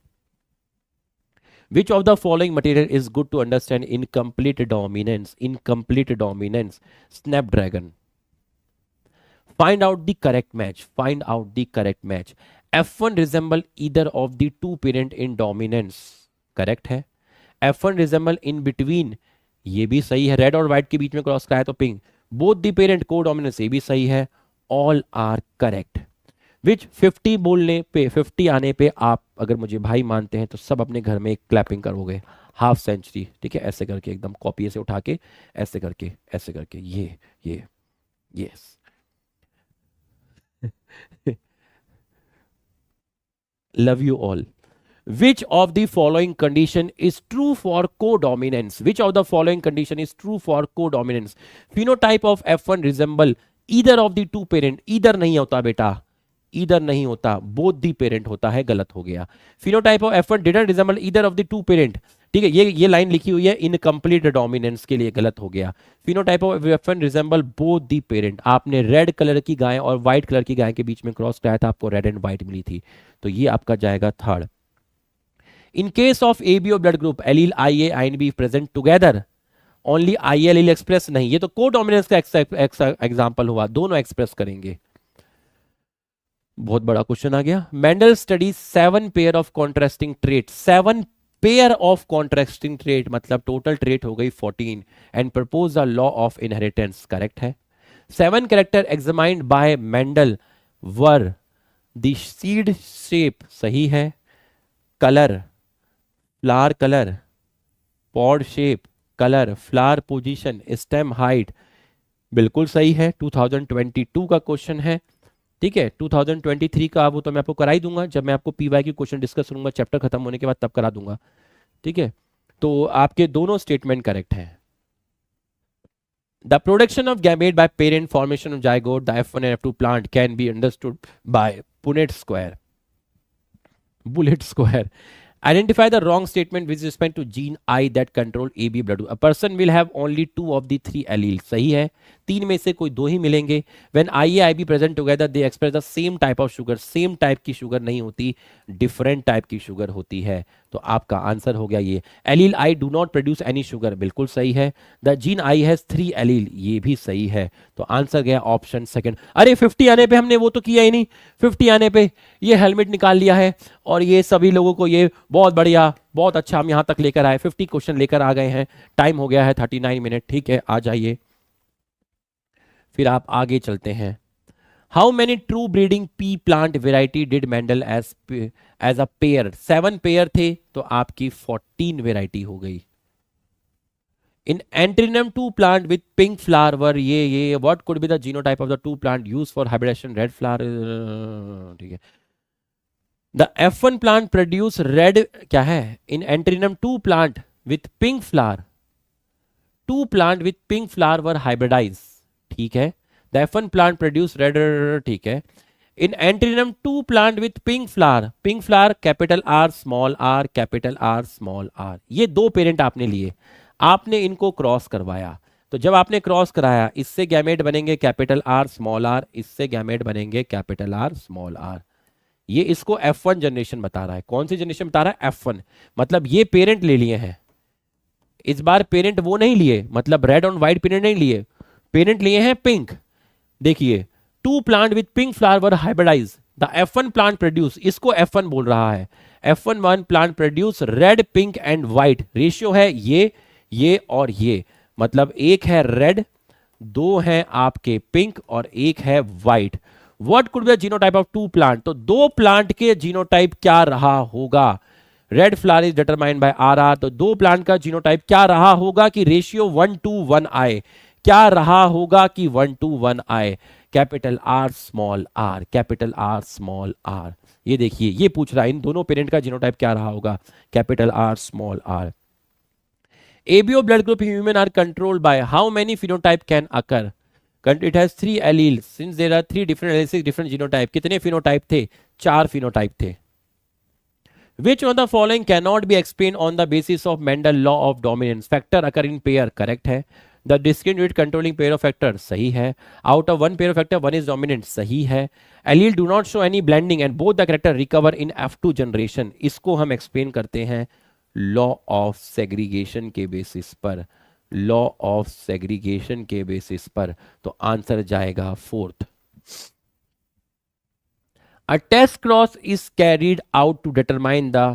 S1: Which of the following material is good to understand incomplete dominance? Incomplete dominance. Snapdragon. Find out the correct match. Find out the correct match. F1 resemble either of the two parent in dominance. Correct है। F1 resemble in between. ये भी सही है, red और white के बीच में cross कराया तो पिंक। बोथ दी पेरेंट को डोमिनेंस, ये भी सही है। All are correct. विच 50 बोलने पे, 50 आने पे आप अगर मुझे भाई मानते हैं तो सब अपने घर में एक क्लैपिंग करोगे, हाफ सेंचुरी, ठीक है? ऐसे करके एकदम कॉपी से उठा के ऐसे करके ऐसे करके, ये yes love you all. Which of the following condition is true for codominance? Which of the following condition is true for codominance? Phenotype of F1 resemble either of the two parent. Either नहीं होता बेटा, either नहीं होता, both the parent होता है, गलत हो गया। Phenotype of F1 didn't resemble either of the two parent, ठीक है? ये लाइन लिखी हुई है इनकम्प्लीट डोमिनेंस के लिए, गलत हो गया। Phenotype of F1 resemble both the parent, आपने रेड कलर की गाय और व्हाइट कलर की गाय के बीच में क्रॉस कराया था, आपको रेड एंड व्हाइट मिली थी, तो ये आपका जाएगा third. In case of ABO blood group, allele IA and B present together, only IA allele express नहीं, ये तो कोडोमिनेंस का एग्जांपल हुआ, दोनों एक्सप्रेस करेंगे। बहुत बड़ा क्वेश्चन आ गया। Mendel study 7 pair of contrasting trait, 7 pair of contrasting trait मतलब टोटल ट्रेट हो गई 14, and propose the law of inheritance, correct है। 7 character examined bye Mendel were the seed shape, सही है। Colour, flower colour, pod shape, colour, flower position, stem height, बिल्कुल सही है। 2022 का क्वेश्चन है, ठीक है? 2023 का वो तो मैं आपको करा ही दूंगा, जब मैं आपको पीवाई की क्वेश्चन डिस्कस करूंगा चैप्टर खत्म होने के बाद, तब करा दूंगा, ठीक है? तो आपके दोनों स्टेटमेंट करेक्ट हैं। The production of gamete by parent formation of zygote the F1 and F2 plant can be understood by Punnett square, bullet square. Identify the wrong statement with respect to gene I that control AB blood group. A person will have only 2 of the 3 alleles. सही है, 3 में से कोई 2 ही मिलेंगे. When IA IB present together, they express the same type of sugar. Same type की sugar नहीं होती, different type की sugar होती है. तो आपका आंसर हो गया ये. Allele I do not produce any sugar. बिल्कुल सही है. The gene I has 3 allele. ये भी सही है. तो आंसर गया ऑप्शन सेकंड. अरे 50 आने पे हमने वो तो किया ही नहीं. 50 आने पे ये हेलमेट निकाल लिया है और ये सभी लोगों को ये बहुत बढ़िया, बहुत अच्छा, हम यहां तक लेकर आए. 50 क्वेश्चन लेकर आ गए हैं. टाइम हो गया है 39 मिनट. ठीक है, आ जाइए, फिर आप आगे चलते हैं. How many true breeding pea plant variety did Mendel as a pair? 7 pair थे, तो आपकी 14 वेराइटी हो गई. In antirrhinum 2 plant with pink flower were ये what could be the genotype of the 2 plant use for hybridisation red flower? ठीक है. The F1 plant produce red, क्या है? In antirrhinum 2 plant with pink flower, 2 plant with pink flower were hybridise. ठीक है. The F1 plant produce red, ठीक है. In antirrhinum 2 plant with pink flower capital R small R capital R small R. ये 2 parent आपने लिए, आपने इनको cross करवाया. तो जब आपने क्रॉस कराया, इससे गैमेट बनेंगे कैपिटल आर स्मॉल आर, इससे गैमेट बनेंगे कैपिटल आर स्मॉल आर. ये इसको F1 जनरेशन बता रहा है. कौन सी जनरेशन बता रहा है? F1. मतलब ये पेरेंट ले लिए हैं. इस बार पेरेंट वो नहीं लिए, मतलब रेड और व्हाइट पेरेंट नहीं लिए, पेरेंट लिए हैं पिंक. देखिए, 2 plant with pink flower hybridise. The F1 plant produce, इसको F1 बोल रहा है. F1 plant produce red pink and white. Ratio है ये और ये, मतलब एक है रेड, 2 हैं आपके पिंक और एक है white. What could be the genotype of 2 plant? तो 2 प्लांट के जीनोटाइप क्या रहा होगा? Red flower is determined by RR. तो 2 प्लांट का जीनोटाइप क्या रहा होगा कि रेशियो 1:1 आए? क्या रहा होगा कि 1:1 आए? Capital R small R, capital R small R. ये देखिए, ये पूछ रहा है इन दोनों पेरेंट का जीनोटाइप क्या रहा होगा? Capital R small R. ABO blood group in human are controlled by how many phenotype can occur? It has 3 alleles. Since there are 3 different alleles, different genotype. कितने phenotype थे? 4 phenotype थे. Which one of the following cannot be explained on the basis of Mendel law of dominance? Factor occur in pair, correct है. The discriminate controlling pair of factor, सही है. Out of 1 pair of factor, 1 is dominant, सही है. Allele do not show any blending and both the character recover in F2 generation. इसको हम explain करते हैं law of segregation के basis पर. लॉ ऑफ सेग्रीगेशन के बेसिस पर. तो आंसर जाएगा 4th. A test cross is carried out to determine the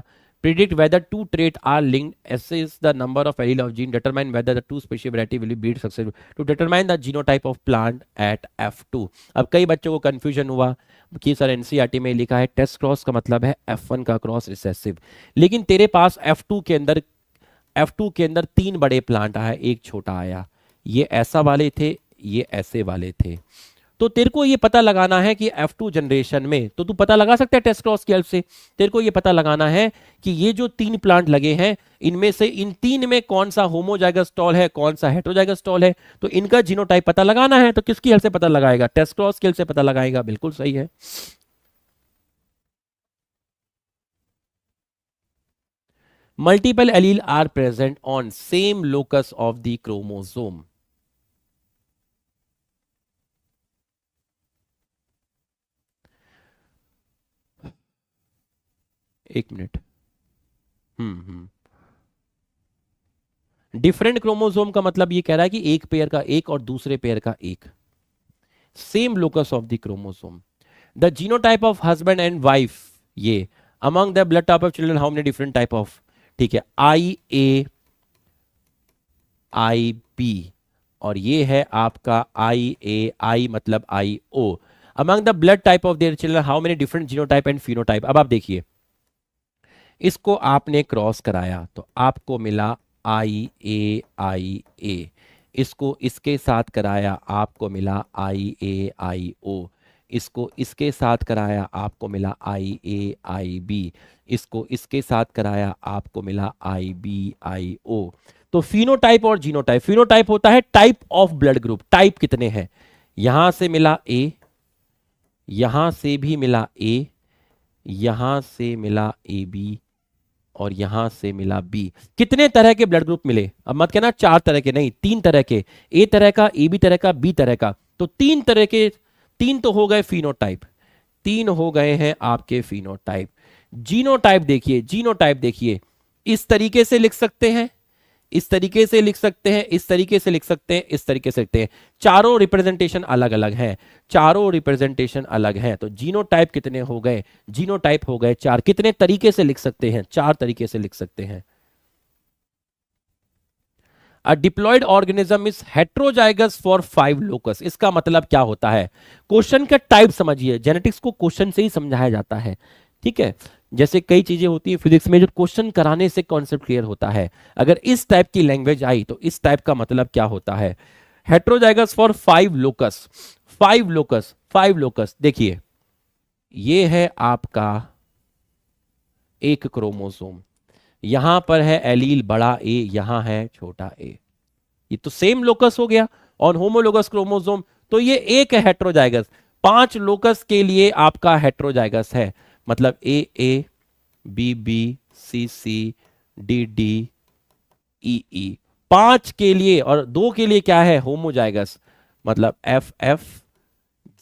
S1: predict whether 2 traits are linked, assess the number of allele of gene, determine whether the 2 species variety will be breed successfully, to determine the genotype of plant at F2. अब कई बच्चों को confusion हुआ कि sir NCERT में लिखा है test cross का मतलब है F1 का क्रॉस रिसेसिव, लेकिन तेरे पास F2 के अंदर 3 बड़े प्लांट आया, एक छोटा आया. ये ऐसा वाले थे, ये ऐसे वाले थे. तो तेरे को ये पता लगाना है कि F2 जनरेशन में, तो तू पता लगा सकता है टेस्ट क्रॉस की हेल्प से. तेरे को ये पता लगाना है कि ये जो 3 प्लांट लगे हैं, इनमें से इन 3 में कौन सा होमोजाइगस स्टॉल है, कौन सा हेटेरोजाइगस स्टॉल है. तो इनका जीनोटाइप पता लगाना है. तो किसकी हेल्प से पता लगाएगा? टेस्ट क्रॉस की हेल्प से पता लगाएगा. बिल्कुल सही है. Multiple allele are present on same locus of the chromosome. एक मिनट. डिफरेंट क्रोमोसोम का मतलब ये कह रहा है कि एक पेयर का एक और दूसरे पेयर का एक. Same locus of the chromosome. The genotype of husband and wife, ये among the blood type of children how many different type of. ठीक है, IA IB और ये है आपका IA मतलब IO. Among the blood type of their children how many different genotype and phenotype. अब आप देखिए, इसको आपने क्रॉस कराया तो आपको मिला IA. इसको इसके साथ कराया, आपको मिला IAIO. इसको इसके साथ कराया, आपको मिला IAIB. इसको इसके साथ कराया, आपको मिला IBIO. तो फिनोटाइप और जीनोटाइप. फिनोटाइप होता है type of blood group. Type कितने हैं? यहां से मिला A, यहां से भी मिला A, यहां से मिला AB, और यहां से मिला बी। कितने तरह के ब्लड ग्रुप मिले? अब मत कहना 4 तरह के, नहीं 3 तरह के, ए तरह का, ए बी तरह का, बी तरह का। तो 3 तरह के, 3 तो हो गए फिनोटाइप, 3 हो गए हैं आपके फिनोटाइप। जीनोटाइप देखिए, जीनोटाइप देखिए, इस तरीके से लिख सकते हैं, इस तरीके से लिख सकते हैं, इस तरीके से लिख सकते हैं, इस तरीके से लिखते हैं। चारों रिप्रेजेंटेशन अलग अलग हैं, चारों रिप्रेजेंटेशन अलग हैं। तो जीनोटाइप कितने हो गए? जीनोटाइप हो गए 4। कितने तरीके से लिख सकते हैं? 4 तरीके से लिख सकते हैं। A diploid organism is heterozygous for 5 locus. इसका मतलब क्या होता है? क्वेश्चन का टाइप समझिए, जेनेटिक्स को क्वेश्चन से ही समझाया जाता है, ठीक है। जैसे कई चीजें होती है फिजिक्स में जो क्वेश्चन कराने से कॉन्सेप्ट क्लियर होता है। अगर इस टाइप की लैंग्वेज आई तो इस टाइप का मतलब क्या होता है? Heterozygous for 5 locus, 5 locus, 5 locus. देखिए ये है आपका एक क्रोमोसोम, यहां पर है एलील बड़ा ए, यहां है छोटा ए, ये तो सेम लोकस हो गया। और होमोलोगस क्रोमोसोम, तो ये एक है हेट्रोजाइगस। 5 लोकस के लिए आपका हेट्रोजाइगस है, मतलब ए ए, बी बी, सी सी, डी डी, ई ई। 5 के लिए, और 2 के लिए क्या है? होमोजाइगस, मतलब एफ एफ,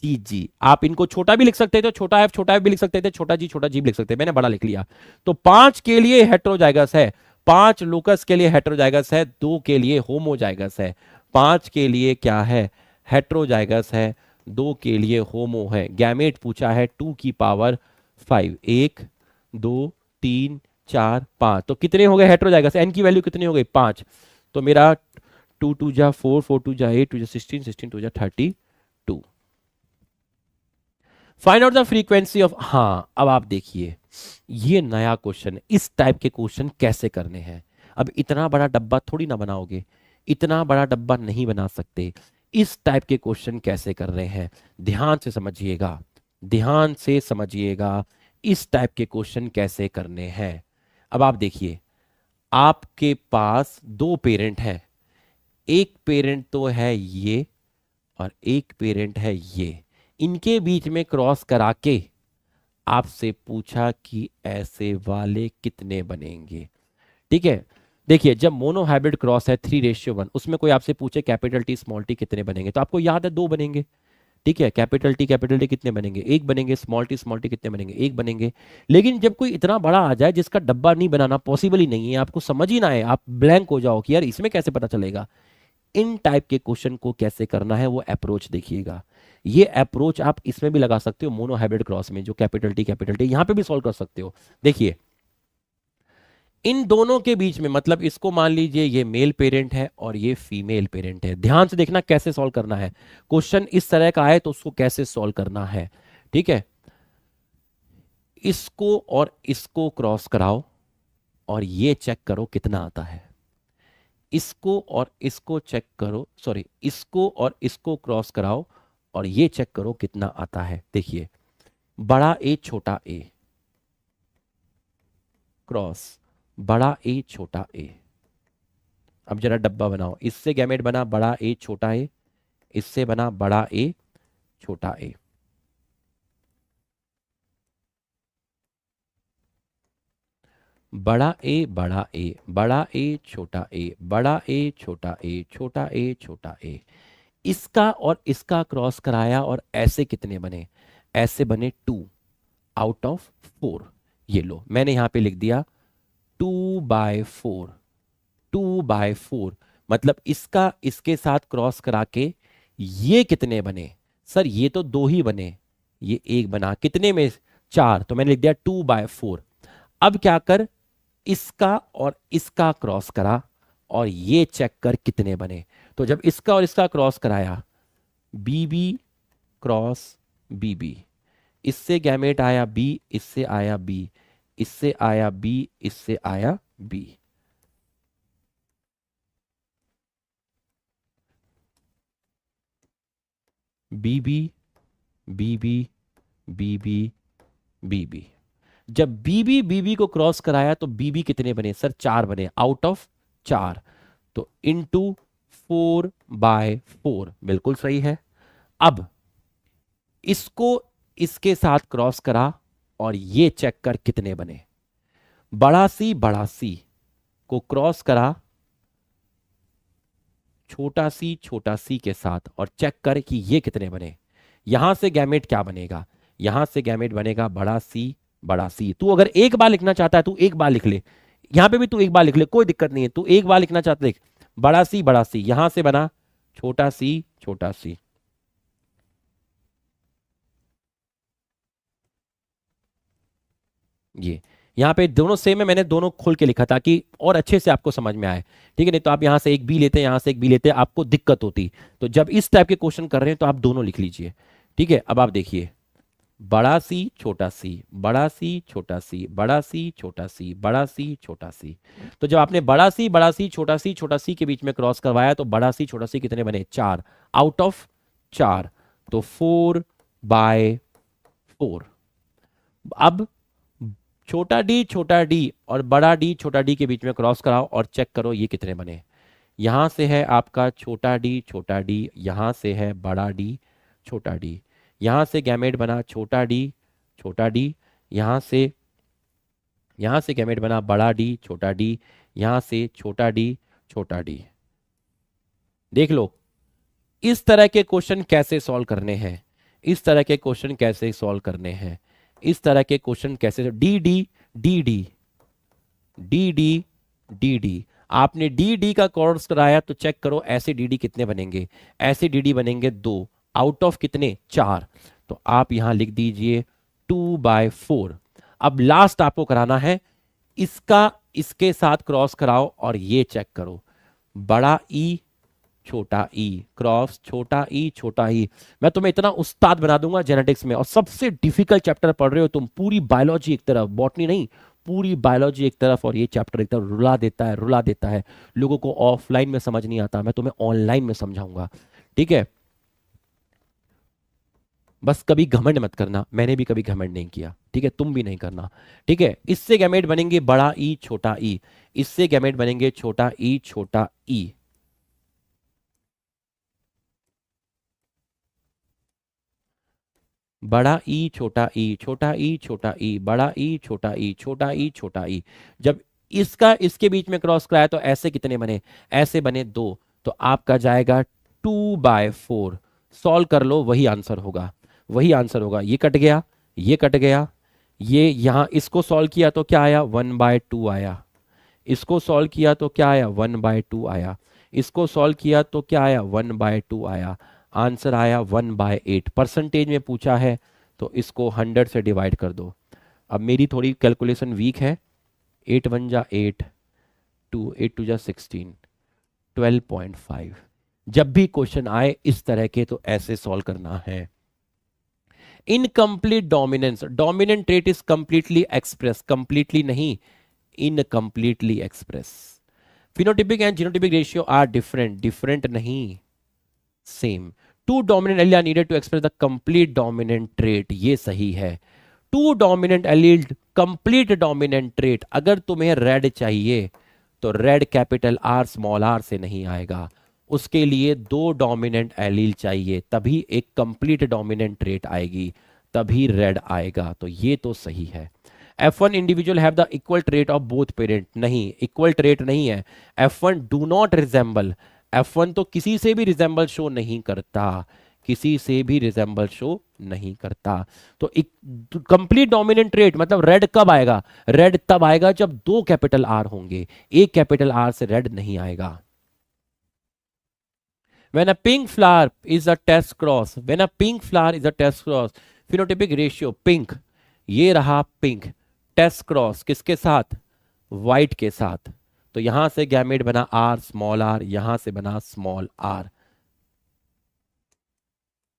S1: जी जी। आप इनको छोटा भी लिख सकते थे, छोटा एफ भी लिख सकते थे, छोटा जी भी लिख सकते थे, मैंने बड़ा लिख लिया। तो 5 के लिए हेट्रोजाइगस है, 5 लोकस के लिए हेट्रोजाइगस है, 2 के लिए होमोजाइगस है। 5 के लिए क्या है? हेट्रोजाइगस है, 2 के लिए होमो है। गैमेट पूछा है 2 की पावर 5, 1 2 3 4 5। तो कितने हो गए हेट्रोजाइगस? एन की वैल्यू कितनी हो गई? 5। तो मेरा 2 2 जा 4, 4 2 जा 8, 2 जा 16, 16 2 जा 32। Find out the frequency of, हाँ अब आप देखिए ये नया क्वेश्चन है, इस टाइप के क्वेश्चन कैसे करने हैं। अब इतना बड़ा डब्बा थोड़ी ना बनाओगे, इतना बड़ा डब्बा नहीं बना सकते। इस टाइप के क्वेश्चन कैसे कर रहे हैं, ध्यान से समझिएगा, ध्यान से समझिएगा, इस टाइप के क्वेश्चन कैसे करने हैं। अब आप देखिए, आपके पास 2 पेरेंट हैं, एक पेरेंट तो है ये और एक पेरेंट है ये, इनके बीच में क्रॉस करा के आपसे पूछा कि ऐसे वाले कितने बनेंगे, ठीक है। देखिए जब मोनोहाइब्रिड क्रॉस है 3:1, उसमें कोई आपसे पूछे कैपिटल टी स्मॉल टी कितने बनेंगे, तो आपको याद है 2 बनेंगे, ठीक है। कैपिटल टी कितने बनेंगे? 1 बनेंगे। स्मॉल टी कितने बनेंगे? 1 बनेंगे। लेकिन जब कोई इतना बड़ा आ जाए जिसका डब्बा नहीं बनाना पॉसिबल ही नहीं है, आपको समझ ही ना आए, आप ब्लैंक हो जाओ कि यार इसमें कैसे पता चलेगा, इन टाइप के क्वेश्चन को कैसे करना है वो अप्रोच देखिएगा। ये अप्रोच आप इसमें भी लगा सकते हो, मोनोहाइब्रिड क्रॉस में जो कैपिटल टी यहां पे भी सॉल्व कर सकते हो। देखिए इन दोनों के बीच में, मतलब इसको मान लीजिए ये मेल पेरेंट है और ये फीमेल पेरेंट है, ध्यान से देखना कैसे सॉल्व करना है। क्वेश्चन इस तरह का आए तो उसको कैसे सॉल्व करना है, ठीक है। इसको और इसको क्रॉस कराओ और ये चेक करो कितना आता है। इसको और इसको चेक करो, सॉरी इसको और इसको क्रॉस कराओ और ये चेक करो कितना आता है। देखिए बड़ा ए छोटा ए क्रॉस बड़ा ए छोटा ए। अब जरा डब्बा बनाओ, इससे गैमेट बना बड़ा ए छोटा ए, इससे बना बड़ा ए छोटा ए। बड़ा ए बड़ा ए बड़ा ए छोटा ए बड़ा ए छोटा ए छोटा ए छोटा ए। इसका और इसका क्रॉस कराया और ऐसे कितने बने? ऐसे बने 2 आउट ऑफ 4। ये लो मैंने यहां पे लिख दिया 2/4, 2/4। मतलब इसका इसके साथ क्रॉस करा के ये कितने बने? सर ये तो 2 ही बने, ये 1 बना, कितने में? 4, तो मैंने लिख दिया 2/4। अब क्या कर, इसका और इसका क्रॉस करा और ये चेक कर कितने बने। तो जब इसका और इसका क्रॉस कराया, बीबी क्रॉस बीबी, इससे गैमेट आया बी, इससे आया बी, इससे आया बी, इससे आया बी। बीबी बीबी बीबी बीबी। जब बीबी बीबी को क्रॉस कराया तो बीबी कितने बने? सर 4 बने आउट ऑफ 4। तो इंटू 4/4 बिल्कुल सही है। अब इसको इसके साथ क्रॉस करा और ये चेक कर कितने बने। बड़ा सी को क्रॉस करा छोटा सी के साथ और चेक कर कि ये कितने बने। यहां से गैमेट क्या बनेगा, यहां से गैमेट बनेगा बड़ा सी। तू अगर एक बार लिखना चाहता है तू एक बार लिख ले, यहां पे भी तू एक बार लिख ले, कोई दिक्कत नहीं है। तू एक बार लिखना चाहता है लिख, बड़ा सी यहां से बना छोटा सी। ये यहाँ पे दोनों सेम है, मैंने दोनों खोल के लिखा ताकि और अच्छे से आपको समझ में आए, ठीक है। नहीं तो आप यहाँ से एक बी लेते हैं, यहाँ से एक बी लेते हैं, आपको दिक्कत होती। तो जब इस टाइप के क्वेश्चन कर रहे हैं तो आप दोनों लिख लीजिए, ठीक है। अब आप देखिए, बड़ा सी छोटा सी, बड़ा सी छोटा सी, बड़ा सी छोटा सी, बड़ा सी छोटा सी। तो जब आपने बड़ा सी छोटा सी के बीच में क्रॉस करवाया तो बड़ा सी छोटा सी कितने बने, 4 आउट ऑफ 4, तो 4/4। अब छोटा डी और बड़ा डी छोटा डी के बीच में क्रॉस कराओ और चेक करो ये कितने बने। यहां से है आपका छोटा डी, यहां से है बड़ा डी छोटा डी, यहां से गैमेट बना छोटा डी, यहां से गैमेट बना बड़ा डी छोटा डी, यहां से छोटा डी। देख लो इस तरह के क्वेश्चन कैसे सॉल्व करने हैं, इस तरह के क्वेश्चन कैसे सॉल्व करने हैं, इस तरह के क्वेश्चन कैसे, D D D D D D D D. आपने डी डी का कोर्स कराया तो चेक करो ऐसे डी डी कितने बनेंगे, ऐसे डी डी बनेंगे 2 आउट ऑफ कितने 4। तो आप यहां लिख दीजिए 2/4। अब लास्ट आपको कराना है इसका इसके साथ क्रॉस कराओ और ये चेक करो, बड़ा ई छोटा ई क्रॉस छोटा ई। मैं तुम्हें इतना उस्ताद बना दूंगा जेनेटिक्स में, और सबसे डिफिकल्ट चैप्टर पढ़ रहे हो तुम, पूरी बायोलॉजी एक तरफ, बॉटनी नहीं, पूरी बायोलॉजी एक तरफ, और ये चैप्टर एक तरफ रुला देता है लोगों को। ऑफलाइन में समझ नहीं आता, मैं तुम्हें ऑनलाइन में समझाऊंगा, ठीक है। बस कभी घमंड मत करना, मैंने भी कभी घमंड नहीं किया, ठीक है, तुम भी नहीं करना, ठीक है। इससे गैमेट बनेंगे बड़ा ई छोटा ई, इससे गैमेट बनेंगे छोटा ई। बड़ा ई छोटा ई, छोटा ई छोटा ई, बड़ा ई छोटा ई, छोटा ई छोटा ई। जब इसका इसके बीच में क्रॉस कराया तो ऐसे कितने बने, ऐसे बने 2, तो आपका जाएगा 2/4। सॉल्व कर लो, वही आंसर होगा, वही आंसर होगा। ये कट गया, ये कट गया, ये यहां इसको सॉल्व किया तो क्या आया 1/2 आया, इसको सॉल्व किया तो क्या आया 1/2 आया, इसको सॉल्व किया तो क्या आया 1/2 आया, आंसर आया 1/8। परसेंटेज में पूछा है तो इसको 100 से डिवाइड कर दो। अब मेरी थोड़ी कैलकुलेशन वीक है, 8 1 जा 8, 8 2 जा 16, 12.5। जब भी क्वेश्चन आए इस तरह के तो ऐसे सॉल्व करना है। Incomplete dominance, dominant trait is completely express, completely नहीं incompletely express. Phenotypic and genotypic ratio are different, different नहीं same. 2 dominant allele are needed to express the complete dominant trait, ये सही है। 2 dominant allele complete dominant trait, अगर तुम्हें red चाहिए तो red capital R small R से नहीं आएगा, उसके लिए 2 डोमिनेंट एलील चाहिए, तभी एक कंप्लीट डोमिनेंट ट्रेट आएगी, तभी रेड आएगा। तो ये तो सही है। F1 individual have the equal trait of both parent, नहीं इक्वल ट्रेट नहीं है। F1 do not resemble, F1 तो किसी से भी रिजेंबल शो नहीं करता, किसी से भी रिजेंबल शो नहीं करता। तो कंप्लीट डोमिनेंट ट्रेट मतलब रेड कब आएगा, रेड तब आएगा जब 2 कैपिटल आर होंगे, एक कैपिटल आर से रेड नहीं आएगा। When a pink flower is a test cross, when a pink flower is a test cross, phenotypic ratio pink, ये रहा पिंक, टेस्ट क्रॉस किसके साथ, व्हाइट के साथ, तो यहां से गैमेट बना आर स्मॉल आर, यहां से बना स्मॉल आर।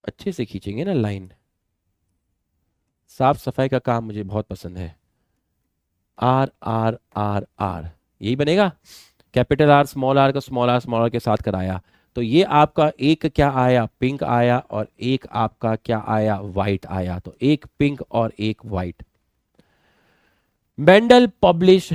S1: अच्छे से खींचेंगे ना लाइन, साफ सफाई का काम मुझे बहुत पसंद है। आर आर आर आर यही बनेगा, कैपिटल आर स्मॉल आर का स्मॉल आर के साथ कराया, तो ये आपका एक क्या आया पिंक आया और एक आपका क्या आया व्हाइट आया, तो एक पिंक और एक white. Mendel published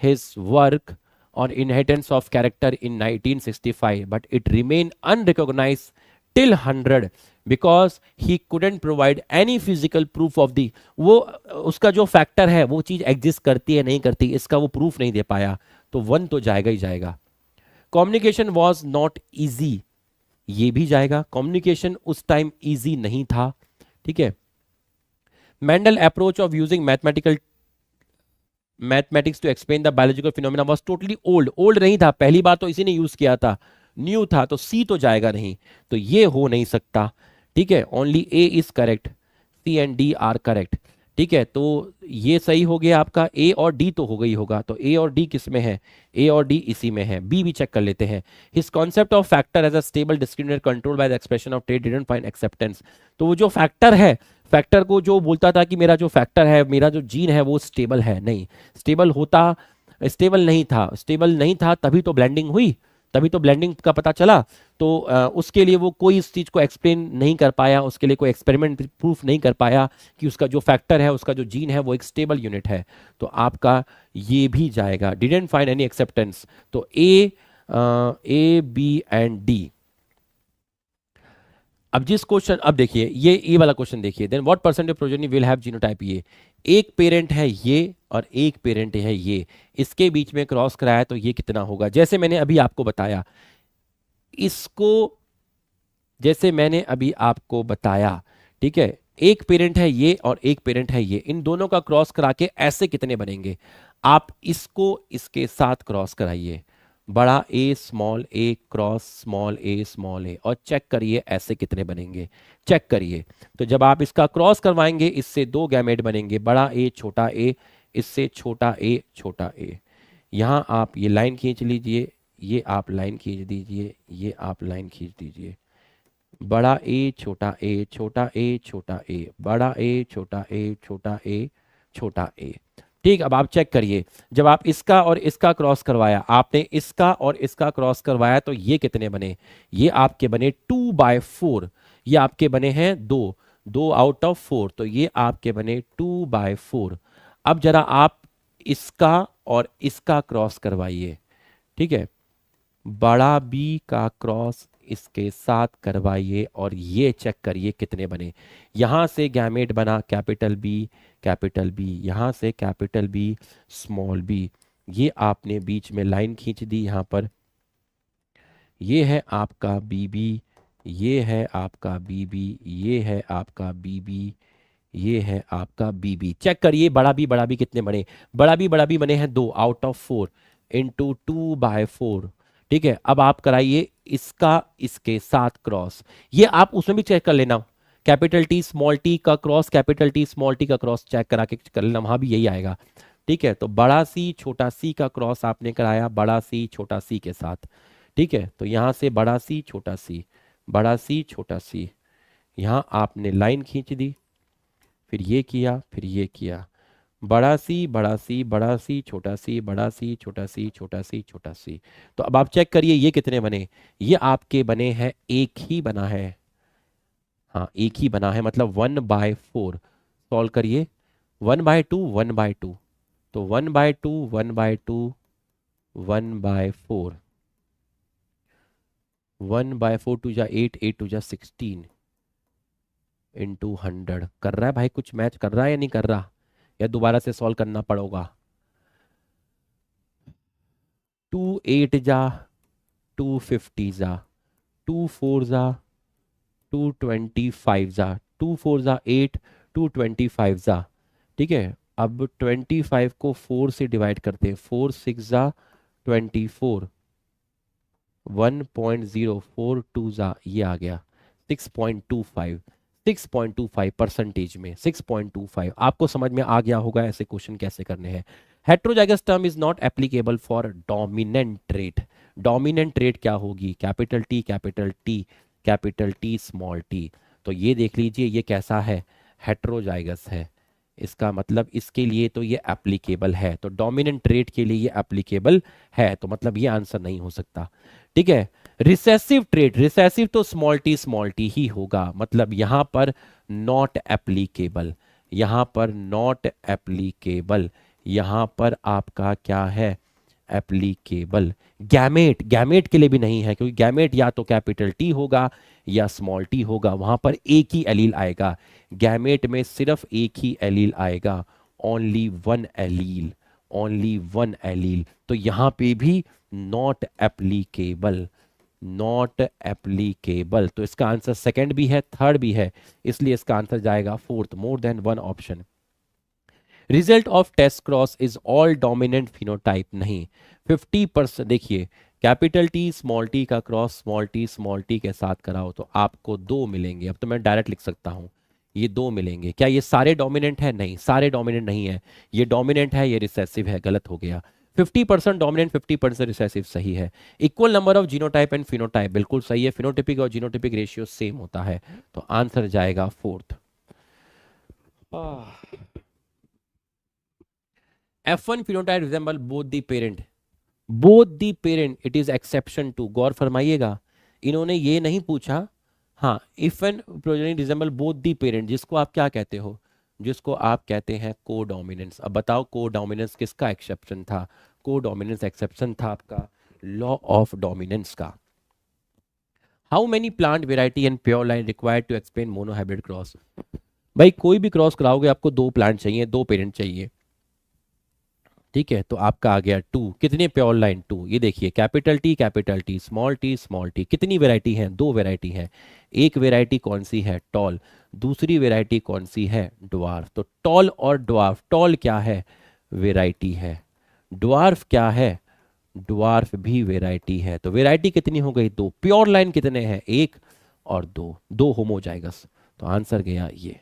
S1: his work on inheritance of character in 1965, but it remained unrecognized till 100 because he couldn't provide any physical proof of the, वो उसका जो फैक्टर है वो चीज एग्जिस्ट करती है नहीं करती इसका वो प्रूफ नहीं दे पाया, तो 1 तो जाएगा ही जाएगा। कम्युनिकेशन वॉज नॉट ईजी, ये भी जाएगा, कम्युनिकेशन उस टाइम ईजी नहीं था। ठीक है। Mendel approach of using mathematics to explain the biological phenomena was totally old, old नहीं था, पहली बार तो इसी ने यूज किया था, न्यू था, तो सी तो जाएगा नहीं, तो ये हो नहीं सकता। ठीक है, only A is correct, C and D are correct. ठीक है, तो ये सही हो गया आपका, ए और डी तो हो गई होगा, तो ए और डी किस में है, ए और डी इसी में है। बी भी चेक कर लेते हैं। His concept of factor as a stable discriminate control by the expression of trait didn't find acceptance, तो वो जो फैक्टर है, फैक्टर को जो बोलता था कि मेरा जो फैक्टर है, मेरा जो जीन है वो स्टेबल है, नहीं स्टेबल होता, स्टेबल नहीं था, स्टेबल नहीं था तभी तो ब्लेंडिंग हुई, तभी तो ब्लेंडिंग का पता चला। तो उसके लिए वो कोई इस चीज को एक्सप्लेन नहीं कर पाया, उसके लिए कोई एक्सपेरिमेंट प्रूफ नहीं कर पाया कि उसका जो फैक्टर है, उसका जो जीन है वो एक स्टेबल यूनिट है, तो आपका ये भी जाएगा। डिडंट फाइंड एनी एक्सेप्टेंस, तो ए बी एंड डी। अब जिस क्वेश्चन, अब देखिए ये वाला क्वेश्चन देखिए, then what percent of progeny will have genotype ये, एक पेरेंट है ये और एक पेरेंट है ये, इसके बीच में क्रॉस कराया तो ये कितना होगा। जैसे मैंने अभी आपको बताया, इसको जैसे मैंने अभी आपको बताया, ठीक है, एक पेरेंट है ये और एक पेरेंट है ये, इन दोनों का क्रॉस करा के ऐसे कितने बनेंगे। आप इसको इसके साथ क्रॉस कराइए, बड़ा ए स्मॉल ए क्रॉस स्मॉल ए और चेक करिए ऐसे कितने बनेंगे, चेक करिए। तो जब आप इसका क्रॉस करवाएंगे इससे 2 गैमेट बनेंगे, बड़ा ए छोटा ए, इससे छोटा ए। यहां आप ये लाइन खींच लीजिए, ये आप लाइन खींच दीजिए, ये आप लाइन खींच दीजिए, बड़ा ए छोटा ए छोटा ए छोटा ए, बड़ा ए छोटा ए छोटा ए छोटा ए। ठीक, अब आप चेक करिए, जब आप इसका और इसका क्रॉस करवाया, आपने इसका और इसका क्रॉस करवाया तो ये कितने बने, ये आपके बने 2/4, ये आपके बने हैं 2 आउट ऑफ 4, तो ये आपके बने 2/4। अब जरा आप इसका और इसका क्रॉस करवाइए, ठीक है, बड़ा बी का क्रॉस इसके साथ करवाइए और ये चेक करिए कितने बने। यहां से गैमेट बना कैपिटल बी, यहां से कैपिटल बी स्मॉल बी, ये आपने बीच में लाइन खींच दी यहां पर, ये है आपका बीबी, ये है आपका बीबी, ये है आपका बीबी, ये है आपका बीबी। चेक करिए बड़ा बी कितने बने, बड़ा बी बने हैं 2 आउट ऑफ 4 इंटू 2/4। ठीक है, अब आप कराइए इसका इसके साथ क्रॉस, ये आप उसमें भी चेक कर लेना, कैपिटल टी स्मॉल टी का cross, capital T small T का क्रॉस चेक करा के कर लेना, वहां भी यही आएगा। ठीक है, तो बड़ा सी छोटा सी का क्रॉस आपने कराया बड़ा सी छोटा सी के साथ। ठीक है, तो यहां से बड़ा सी छोटा सी, बड़ा सी छोटा सी, यहां आपने लाइन खींच दी, फिर ये किया, फिर ये किया, बड़ा सी बड़ा सी बड़ा सी छोटा सी बड़ा सी छोटा सी छोटा सी छोटा सी। तो अब आप चेक करिए ये कितने बने, ये आपके बने हैं, एक ही बना है, हाँ एक ही बना है, मतलब 1/4। सॉल्व करिए, 1/2 1/2, तो 1/2 1/2 1/4, 1/4 2 जा 8 8 2 जा 16 इंटू 100। कर रहा है भाई, कुछ मैच कर रहा है या नहीं कर रहा, या दोबारा से सॉल्व करना पड़ेगा। 2 8 जा 250 जा, 2 4 जा 225 जा, 2 4 जा 8 225 जा। ठीक है, अब 25 को 4 से डिवाइड करते हैं, 4 6 जा 24, 1.042 जा, ये आ गया 6.25, 6.25 परसेंटेज में 6.25। आपको समझ में आ गया होगा ऐसे क्वेश्चन कैसे करने हैं। Heterozygous term is not applicable for dominant trait. Dominant trait क्या होगी, capital T capital T capital T small T. तो ये देख लीजिए ये कैसा है, हेट्रोजाइगस है, इसका मतलब इसके लिए तो ये एप्लीकेबल है, तो डोमिनेंट ट्रेट के लिए ये एप्लीकेबल है, तो मतलब ये आंसर नहीं हो सकता। ठीक है, रिसेसिव ट्रेट, रिसेसिव तो स्मॉल टी ही होगा, मतलब यहां पर नॉट एप्लीकेबल, यहां पर नॉट एप्लीकेबल, यहां पर आपका क्या है, एप्लीकेबल। गैमेट, गैमेट के लिए भी नहीं है, क्योंकि गैमेट या तो कैपिटल टी होगा या स्मॉल टी होगा, वहां पर एक ही एलील आएगा। गैमेट में सिर्फ एक ही एलील आएगा, only one allele, only one allele. तो यहां पे भी नॉट एप्लीकेबल, नॉट एप्लीकेबल। तो इसका आंसर सेकंड भी है, थर्ड भी है, इसलिए इसका आंसर जाएगा fourth, more than one option. Result of test cross is all dominant phenotype, नहीं। 50%, देखिए कैपिटल टी स्मॉल टी का क्रॉस स्मॉल टी के साथ कराओ तो आपको दो मिलेंगे। अब तो मैं डायरेक्ट लिख सकता हूं, ये दो मिलेंगे। क्या ये सारे डोमिनेंट है? नहीं, सारे डोमिनेंट नहीं है। ये डोमिनेंट है, ये रिसेसिव है, गलत हो गया। 50% डोमिनेंट 50% रिसेसिव सही है। Equal number of genotype and phenotype बिल्कुल सही है। फिनोटिपिक और जीनोटिपिक रेशियो सेम होता है, तो आंसर जाएगा fourth. F1 phenotype resemble both the parent, both the parent, it is exception to, गौर फरमाइएगा, इन्होंने ये नहीं पूछा। हाँ, if an progeny resemble both the parent, जिसको आप क्या कहते हो, जिसको आप कहते हैं को डोमिनेंस। अब बताओ को डोमिनेंस किसका एक्सेप्शन था? को डोमिनेंस एक्सेप्शन था आपका लॉ ऑफ डोमिनेंस का। How many plant variety and pure line required to explain monohybrid cross? भाई कोई भी क्रॉस कराओगे आपको दो प्लांट चाहिए, दो पेरेंट चाहिए, ठीक है। तो आपका आ गया टू। कितने प्योर लाइन? टू। ये देखिए कैपिटल टी स्मॉल टी, कितनी वेराइटी है? दो वेराइटी है। एक वेराइटी कौन सी है? टॉल। दूसरी वेराइटी कौन सी है? ड्वार्फ। तो टॉल और ड्वार्फ, टॉल क्या है? वेराइटी है। ड्वार्फ क्या है? ड्वार्फ भी वेराइटी है। तो वेराइटी कितनी हो गई? दो। प्योर लाइन कितने हैं? एक और दो, दो होमोजाइगस। तो आंसर गया ये।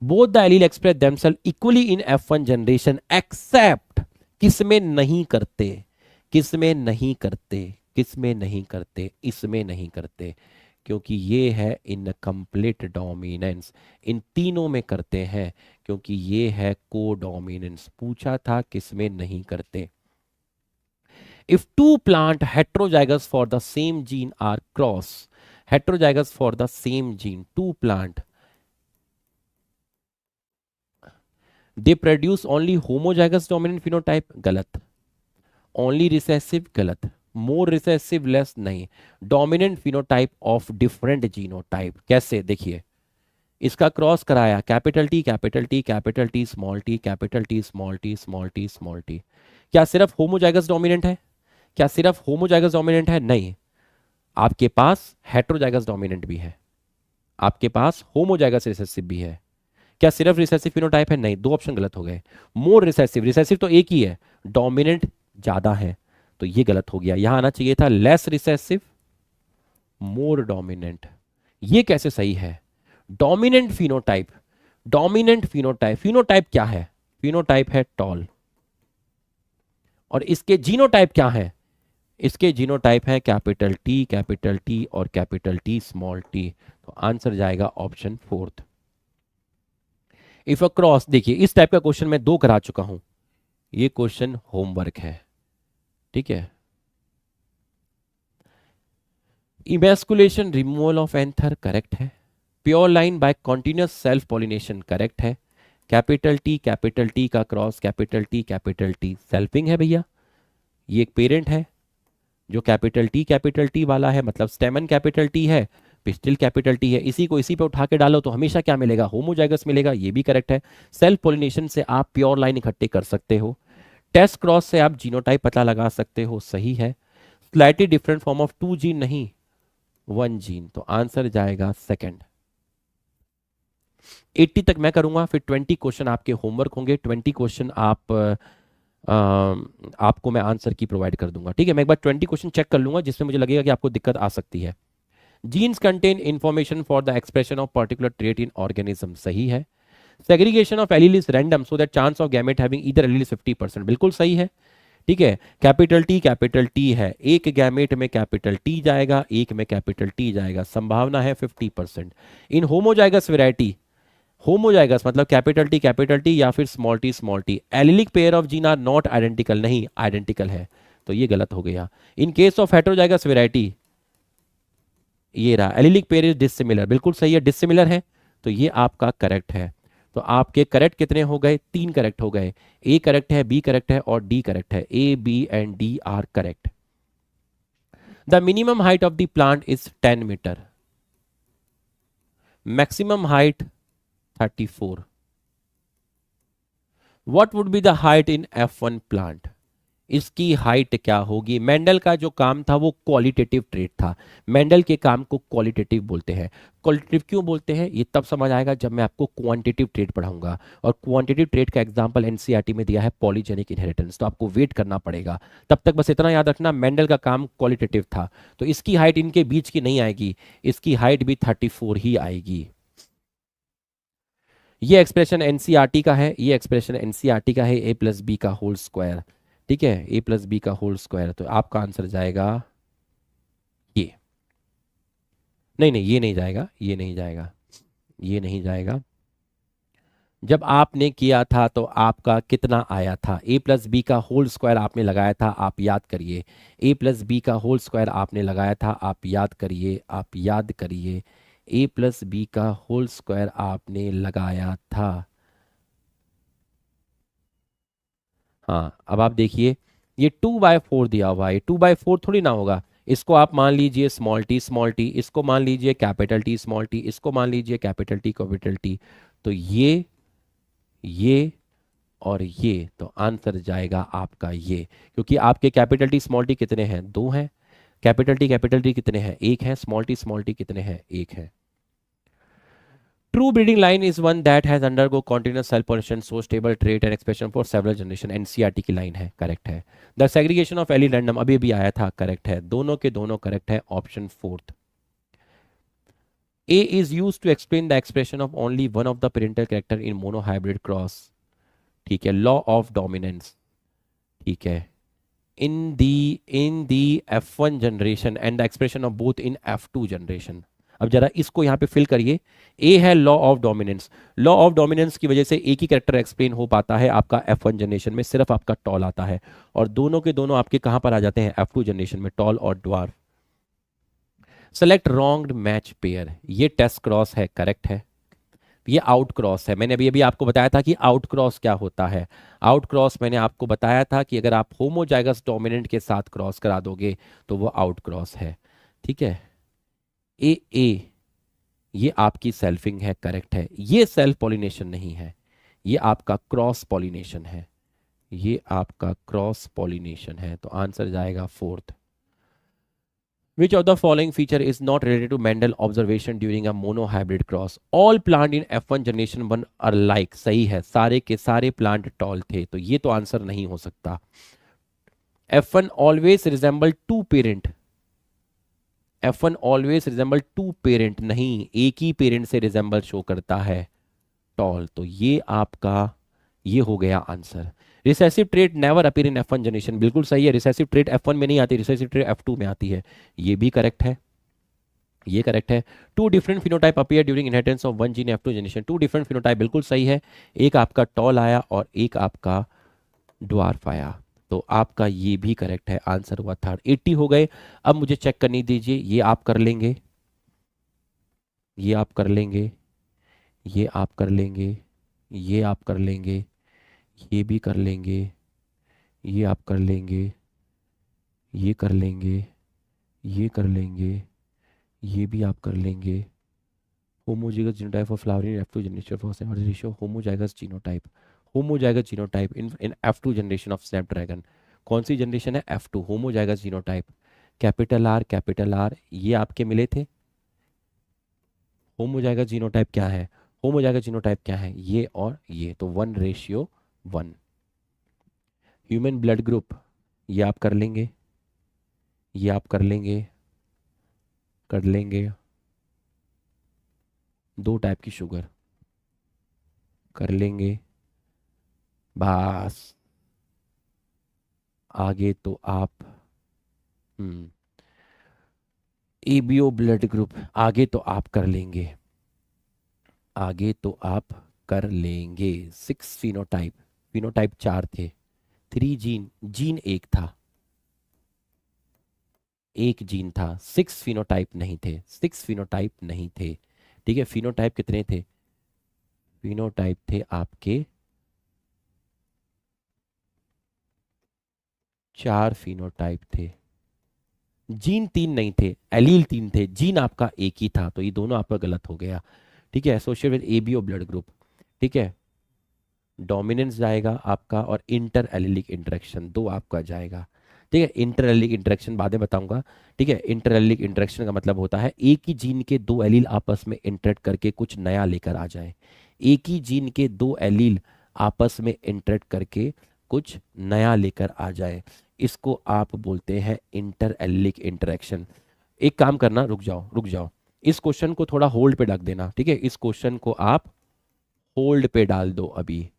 S1: Both the allele express themselves equally in F1 generation except, किसमें नहीं करते? किसमें नहीं करते? किसमें नहीं करते? इसमें नहीं करते, क्योंकि ये है इनकम्प्लीट डोमिनेंस। इन तीनों में करते हैं, क्योंकि ये है को डोमिनेंस। पूछा था किसमें नहीं करते। If two plant heterozygous for the same gene are cross, heterozygous for the same gene, two plant they produce only homozygous dominant phenotype, गलत। ओनली रिसेसिव, गलत। मोर रिसेसिव, लेस, नहीं। Dominant phenotype of different genotype. कैसे? देखिए इसका cross कराया, capital T capital T capital T small T capital T small T small T small T. क्या सिर्फ homozygous dominant है? क्या सिर्फ होमोजाइगस डोमिनेंट है? नहीं, आपके पास हेट्रोजाइगस डोमिनेंट भी है, आपके पास होमोजाइगस रिसेसिव भी है। क्या सिर्फ रिसेसिव फिनोटाइप है? नहीं, दो ऑप्शन गलत हो गए। मोर रिसेसिव, रिसेसिव तो एक ही है, डोमिनेंट ज्यादा है, तो ये गलत हो गया। यहां आना चाहिए था लेस रिसेसिव मोर डोमिनेंट। ये कैसे सही है? Dominant phenotype, dominant phenotype, phenotype क्या है? फिनोटाइप है टॉल। और इसके जीनोटाइप क्या है? इसके जीनोटाइप है कैपिटल टी और कैपिटल टी स्मॉल टी। तो आंसर जाएगा option fourth. If a cross, देखिए इस टाइप का क्वेश्चन मैं दो करा चुका हूं, ये क्वेश्चन होमवर्क है, ठीक है। Emasculation removal of anther, correct है। Pure line by continuous self pollination, correct है। कैपिटल टी का क्रॉस कैपिटल टी सेल्फिंग है भैया। ये एक पेरेंट है जो कैपिटल टी वाला है, मतलब स्टेमन कैपिटल टी है, पिस्टिल कैपिटल टी है। इसी को इसी पे उठा के डालो तो हमेशा क्या मिलेगा? होमोजाइगस मिलेगा, ये भी करेक्ट है। सेल्फ पॉलिनेशन से आप प्योर लाइन इकट्ठे कर सकते हो। टेस्ट क्रॉस से आप जीनोटाइप पता लगा सकते हो, सही है। Slightly different form of two gene, नहीं वन जीन। तो आंसर जाएगा सेकंड। 80 तक मैं करूंगा, फिर 20 क्वेश्चन आपके होमवर्क होंगे। 20 क्वेश्चन आपको मैं आंसर की प्रोवाइड कर दूंगा, ठीक है। मैं एक बार 20 क्वेश्चन चेक कर लूंगा जिसमें मुझे लगेगा कि आपको दिक्कत आ सकती है। Genes contain information for the expression of particular trait in organism, सही है। Segregation of allele is random so that chance of gamete having either allele is 50%, बिल्कुल सही है, ठीक है। कैपिटल टी है, एक गैमेट में कैपिटल टी जाएगा, एक में कैपिटल टी जाएगा, संभावना है 50%। इन होमोजाइगस वेराइटी, होमोजाइगस मतलब कैपिटल टी या फिर small T, allelic pair of gene are not identical, नहीं आइडेंटिकल है, तो ये गलत हो गया। In case of heterozygous variety, ये रहा एलिलिक पेयर इज डिसिमिलर, बिल्कुल सही है, डिसिमिलर है, तो ये आपका करेक्ट है। तो आपके करेक्ट कितने हो गए? 3 करेक्ट हो गए। ए करेक्ट है, बी करेक्ट है और डी करेक्ट है। A B and D are correct. The minimum height of the plant is 10 metre, maximum height 34। What would be the height in F1 plant? इसकी हाइट क्या होगी? मेंडल का जो काम था वो क्वालिटेटिव ट्रेट था। मेंडल के काम को क्वालिटेटिव बोलते हैं। क्वालिटेटिव क्यों बोलते हैं ये तब समझ आएगा जब मैं आपको क्वांटिटेटिव ट्रेट पढ़ाऊंगा। और क्वांटिटेटिव ट्रेट का एग्जांपल एनसीईआरटी में दिया है पॉलीजेनिक इनहेरिटेंस, तो आपको वेट करना पड़ेगा। तब तक बस इतना याद रखना, मेंडल का काम क्वालिटेटिव था। तो इसकी हाइट इनके बीच की नहीं आएगी, इसकी हाइट भी 34 ही आएगी। ये एक्सप्रेशन एनसीईआरटी का है, ये एक्सप्रेशन एनसीईआरटी का है, ए प्लस बी का होल स्क्वायर। ठीक है, ए प्लस बी का होल स्क्वायर। तो आपका आंसर जाएगा ये। नहीं नहीं, ये नहीं जाएगा, ये नहीं जाएगा, ये नहीं जाएगा। जब आपने किया था तो आपका कितना आया था? ए प्लस बी का होल स्क्वायर आपने लगाया था, आप याद करिए। ए प्लस बी का होल स्क्वायर आपने लगाया था, आप याद करिए, आप याद करिए। ए प्लस बी का होल स्क्वायर आपने लगाया था। हाँ, अब आप देखिए, ये 2/4 दिया हुआ है, 2/4 थोड़ी ना होगा। इसको आप मान लीजिए स्मॉल टी, इसको मान लीजिए कैपिटल टी स्मॉल टी, इसको मान लीजिए कैपिटल टी कैपिटल टी। तो ये और ये, तो आंसर जाएगा आपका ये। क्योंकि आपके कैपिटल टी स्मॉल टी कितने हैं? 2 हैं। कैपिटल टी कितने हैं? 1 है। स्मॉल टी कितने हैं? 1 है। True breeding line is one that has undergo continuous cell pollination, so stable trait and expression for several generation। NCERT की लाइन है, करेक्ट है। The segregation of allele random अभी अभी आया था, करेक्ट है। दोनों के दोनों करेक्ट है, option fourth. A is use to explain the expression of only one of the parental character in monohybrid cross. ठीक है, लॉ ऑफ डोमिनेंस। ठीक है, in the F1 generation and the expression of both in F2 generation. अब जरा इसको यहाँ पे fill करिए। ए है law of dominance. Law of dominance की वजह से एक ही कैरेक्टर एक्सप्लेन हो पाता है आपका F1 जनरेशन में, सिर्फ आपका टॉल आता है। और दोनों के दोनों आपके कहाँ पर आ जाते हैं? F2 जनरेशन में, टॉल और dwarf. Select wronged match pair, ये टेस्ट क्रॉस है, करेक्ट है। ये आउट क्रॉस है। मैंने अभी अभी आपको बताया था कि आउट क्रॉस क्या होता है। आउट क्रॉस मैंने आपको बताया था कि अगर आप होमोजाइगस डोमिनेंट के साथ क्रॉस करा दोगे तो वो आउट क्रॉस है। ठीक है, ए ये आपकी सेल्फिंग है, करेक्ट है। ये सेल्फ पॉलिनेशन नहीं है, ये आपका क्रॉस पॉलिनेशन है, ये आपका क्रॉस पॉलिनेशन है। तो आंसर जाएगा fourth. Which of the following feature is not related to Mendel observation during a monohybrid cross? All plant in F1 generation 1 are like। सही है, सारे के सारे प्लांट टॉल थे, तो ये तो आंसर नहीं हो सकता। F1 always resemble two parent। F1 always resemble two parent, नहीं, एक ही पेरेंट से रिजेंबल शो करता है टॉल। तो ये आपका ये हो गया answer. Recessive trait never appear in F1 generation, बिल्कुल सही है। रिसेसिव ट्रेट F1 में नहीं आती, रिसेसिव ट्रेट F2 में आती है, ये भी करेक्ट है, ये करेक्ट है। 2 different phenotype appear during inheritance of one gene F2 generation, 2 different phenotype, बिल्कुल सही है। एक आपका टॉल आया और एक आपका ड्वार्फ आया, तो आपका ये भी करेक्ट है, आंसर हुआ थर्ड। 80 हो गए। अब मुझे चेक करने दीजिए, ये आप कर लेंगे, ये आप कर लेंगे, ये आप कर लेंगे, ये आप कर लेंगे, ये भी कर लेंगे, ये आप कर लेंगे, ये कर लेंगे, ये कर लेंगे, ये भी आप कर लेंगे। Homozygous genotype for flowering F2 generation for seven ratio homozygous genotype, homozygous genotype in F2 generation of Snapdragon. कौन सी जनरेशन है? F2, homozygous genotype. Capital R ये आपके मिले थे। होमोजाइगस जीनोटाइप क्या है? होमोजाइगस जीनोटाइप क्या है? ये और ये, तो 1:1। ह्यूमन ब्लड ग्रुप, ये आप कर लेंगे, ये आप कर लेंगे, कर लेंगे। 2 टाइप की शुगर कर लेंगे। बस आगे तो आप एबीओ ब्लड ग्रुप, आगे तो आप कर लेंगे, आगे तो आप कर लेंगे। 6 फिनोटाइप, फिनोटाइप 4 थे। 3 जीन, जीन एक था, एक जीन था। 6 फिनोटाइप नहीं थे, 6 फिनोटाइप नहीं थे। ठीक है, फिनोटाइप कितने थे? फिनोटाइप थे आपके 4 फिनोटाइप थे, जीन 3 नहीं थे, एलील 3 थे, जीन आपका एक ही था, तो ये दोनों आपका गलत हो गया। ठीक है, associate with ABO blood group. ठीक है, डोमिनेंस जाएगा आपका और इंटर एलिलिक इंटरेक्शन 2 आपका जाएगा। ठीक है, इंटर एलिलिक इंटरेक्शन बाद में बताऊंगा। ठीक है, इंटर एलिलिक इंटरेक्शन का मतलब होता है एक ही जीन के 2 एलील आपस में इंटरेक्ट करके कुछ नया लेकर आ जाए। एक ही जीन के 2 एलील आपस में इंटरेक्ट करके कुछ नया लेकर आ जाए, इसको आप बोलते हैं इंटर एलिलिक इंटरेक्शन। एक काम करना, रुक जाओ रुक जाओ, इस क्वेश्चन को थोड़ा होल्ड पे रख देना। ठीक है, इस क्वेश्चन को आप होल्ड पे डाल दो अभी,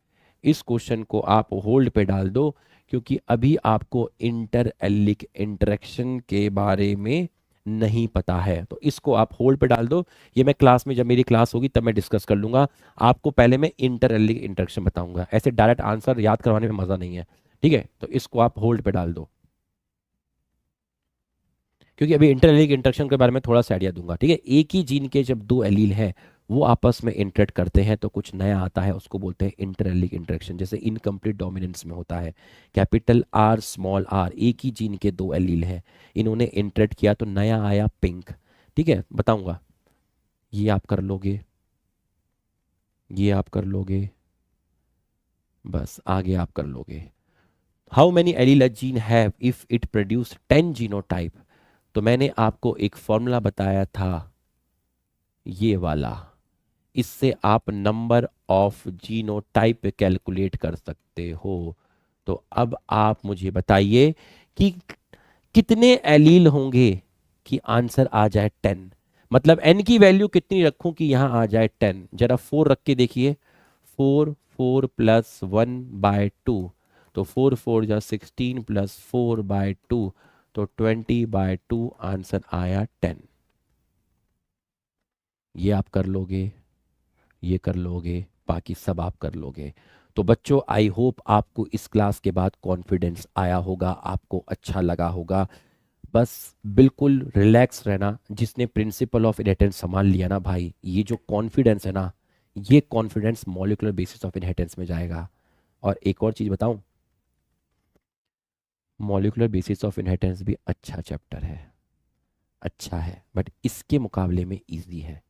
S1: इस क्वेश्चन को आप होल्ड पे डाल दो, क्योंकि अभी आपको इंटर एलिक इंटरेक्शन के बारे में नहीं पता है, तो इसको आप होल्ड पे डाल दो। ये मैं क्लास में, जब मेरी क्लास होगी तब मैं डिस्कस कर लूंगा। आपको पहले मैं इंटर एलिक इंटरेक्शन बताऊंगा, ऐसे डायरेक्ट आंसर याद करवाने में मजा नहीं है। ठीक है, तो इसको आप होल्ड पे डाल दो, क्योंकि अभी इंटरलिंक इंटरेक्शन के बारे में थोड़ा सा आइडिया दूंगा। ठीक है, एक ही जीन के जब 2 एलील हैं वो आपस में इंटरेक्ट करते हैं तो कुछ नया आता है, उसको बोलते हैं इंटरलिंक इंटरेक्शन, जैसे इनकम्प्लीट डोमिनेंस में होता है। कैपिटल आर स्मॉल आर, एक ही जीन के 2 एलील हैं, इन्होंने इंटरेक्ट किया तो नया आया पिंक। ठीक है, बताऊंगा, ये आप कर लोगे, ये आप कर लोगे, बस आगे आप कर लोगे। How many allele a gene have if it produce 10 genotype, तो मैंने आपको एक फॉर्मूला बताया था, ये वाला, इससे आप नंबर ऑफ जीनोटाइप कैलकुलेट कर सकते हो। तो अब आप मुझे बताइए कि कितने एलील होंगे कि आंसर आ जाए 10, मतलब एन की वैल्यू कितनी रखूं कि यहां आ जाए 10, जरा 4 रख के देखिए। 4 4 प्लस 1/2, तो 4 4 जा 16 प्लस 4/2, तो 20/2 आंसर आया 10। ये आप कर लोगे, ये कर लोगे, बाकी सब आप कर लोगे। तो बच्चों, आई होप आपको इस क्लास के बाद कॉन्फिडेंस आया होगा, आपको अच्छा लगा होगा। बस बिल्कुल रिलैक्स रहना, जिसने प्रिंसिपल ऑफ इनहेरिटेंस संभाल लिया ना भाई, ये जो कॉन्फिडेंस है ना, ये confidence molecular basis of inheritance में जाएगा। और एक और चीज़ बताऊं, मॉलिक्यूलर बेसिस ऑफ इनहेरिटेंस भी अच्छा चैप्टर है, अच्छा है, बट इसके मुकाबले में इजी है,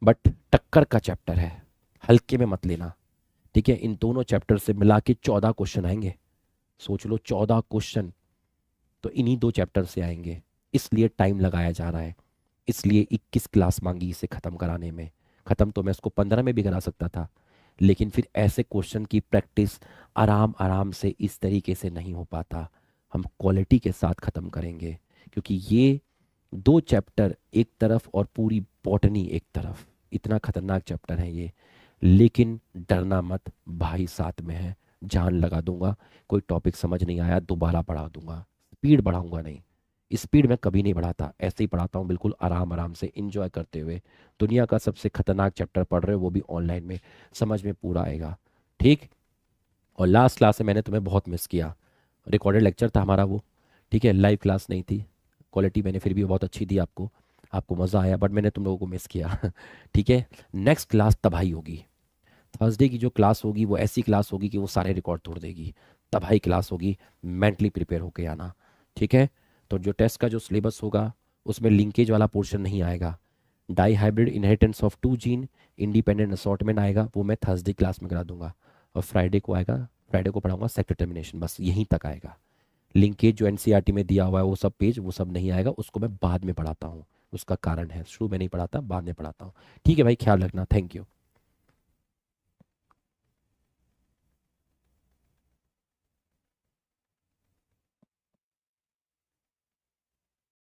S1: बट टक्कर का चैप्टर है, हल्के में मत लेना। ठीक है, इन दोनों चैप्टर से मिला के 14 क्वेश्चन आएंगे, सोच लो 14 क्वेश्चन तो इन्हीं 2 चैप्टर से आएंगे, इसलिए टाइम लगाया जा रहा है, इसलिए 21 क्लास मांगी इसे ख़त्म कराने में। ख़त्म तो मैं इसको 15 में भी करा सकता था, लेकिन फिर ऐसे क्वेश्चन की प्रैक्टिस आराम आराम से इस तरीके से नहीं हो पाता, हम क्वालिटी के साथ ख़त्म करेंगे, क्योंकि ये 2 चैप्टर एक तरफ और पूरी बॉटनी एक तरफ, इतना खतरनाक चैप्टर है ये। लेकिन डरना मत, भाई साथ में है, जान लगा दूंगा, कोई टॉपिक समझ नहीं आया दोबारा पढ़ा दूंगा, स्पीड बढ़ाऊंगा नहीं, स्पीड में कभी नहीं बढ़ाता, ऐसे ही पढ़ाता हूँ बिल्कुल आराम आराम से इंजॉय करते हुए। दुनिया का सबसे खतरनाक चैप्टर पढ़ रहे हो वो भी ऑनलाइन में, समझ में पूरा आएगा। ठीक, और लास्ट क्लास में मैंने तुम्हें बहुत मिस किया, रिकॉर्डेड लेक्चर था हमारा वो। ठीक है, लाइव क्लास नहीं थी, क्वालिटी मैंने फिर भी बहुत अच्छी दी आपको, आपको मज़ा आया, बट मैंने तुम लोगों को मिस किया। ठीक है, नेक्स्ट क्लास तबाही होगी, थर्सडे की जो क्लास होगी वो ऐसी क्लास होगी कि वो सारे रिकॉर्ड तोड़ देगी, तबाही क्लास होगी, मेंटली प्रिपेयर होके आना। ठीक है, तो जो टेस्ट का जो सिलेबस होगा उसमें लिंकेज वाला पोर्शन नहीं आएगा, dihybrid inheritance of 2 gene independent assortment आएगा, वो मैं थर्सडे क्लास में करा दूंगा, और फ्राइडे को आएगा, फ्राइडे को पढ़ाऊंगा सेक्ट डिटर्मिनेशन, बस यहीं तक आएगा। लिंकेज जो एनसीईआरटी में दिया हुआ है वो सब पेज वो सब नहीं आएगा, उसको मैं बाद में पढ़ाता हूँ, उसका कारण है शुरू में नहीं पढ़ाता, बाद में पढ़ाता हूँ। ठीक है भाई, ख्याल रखना, थैंक यू।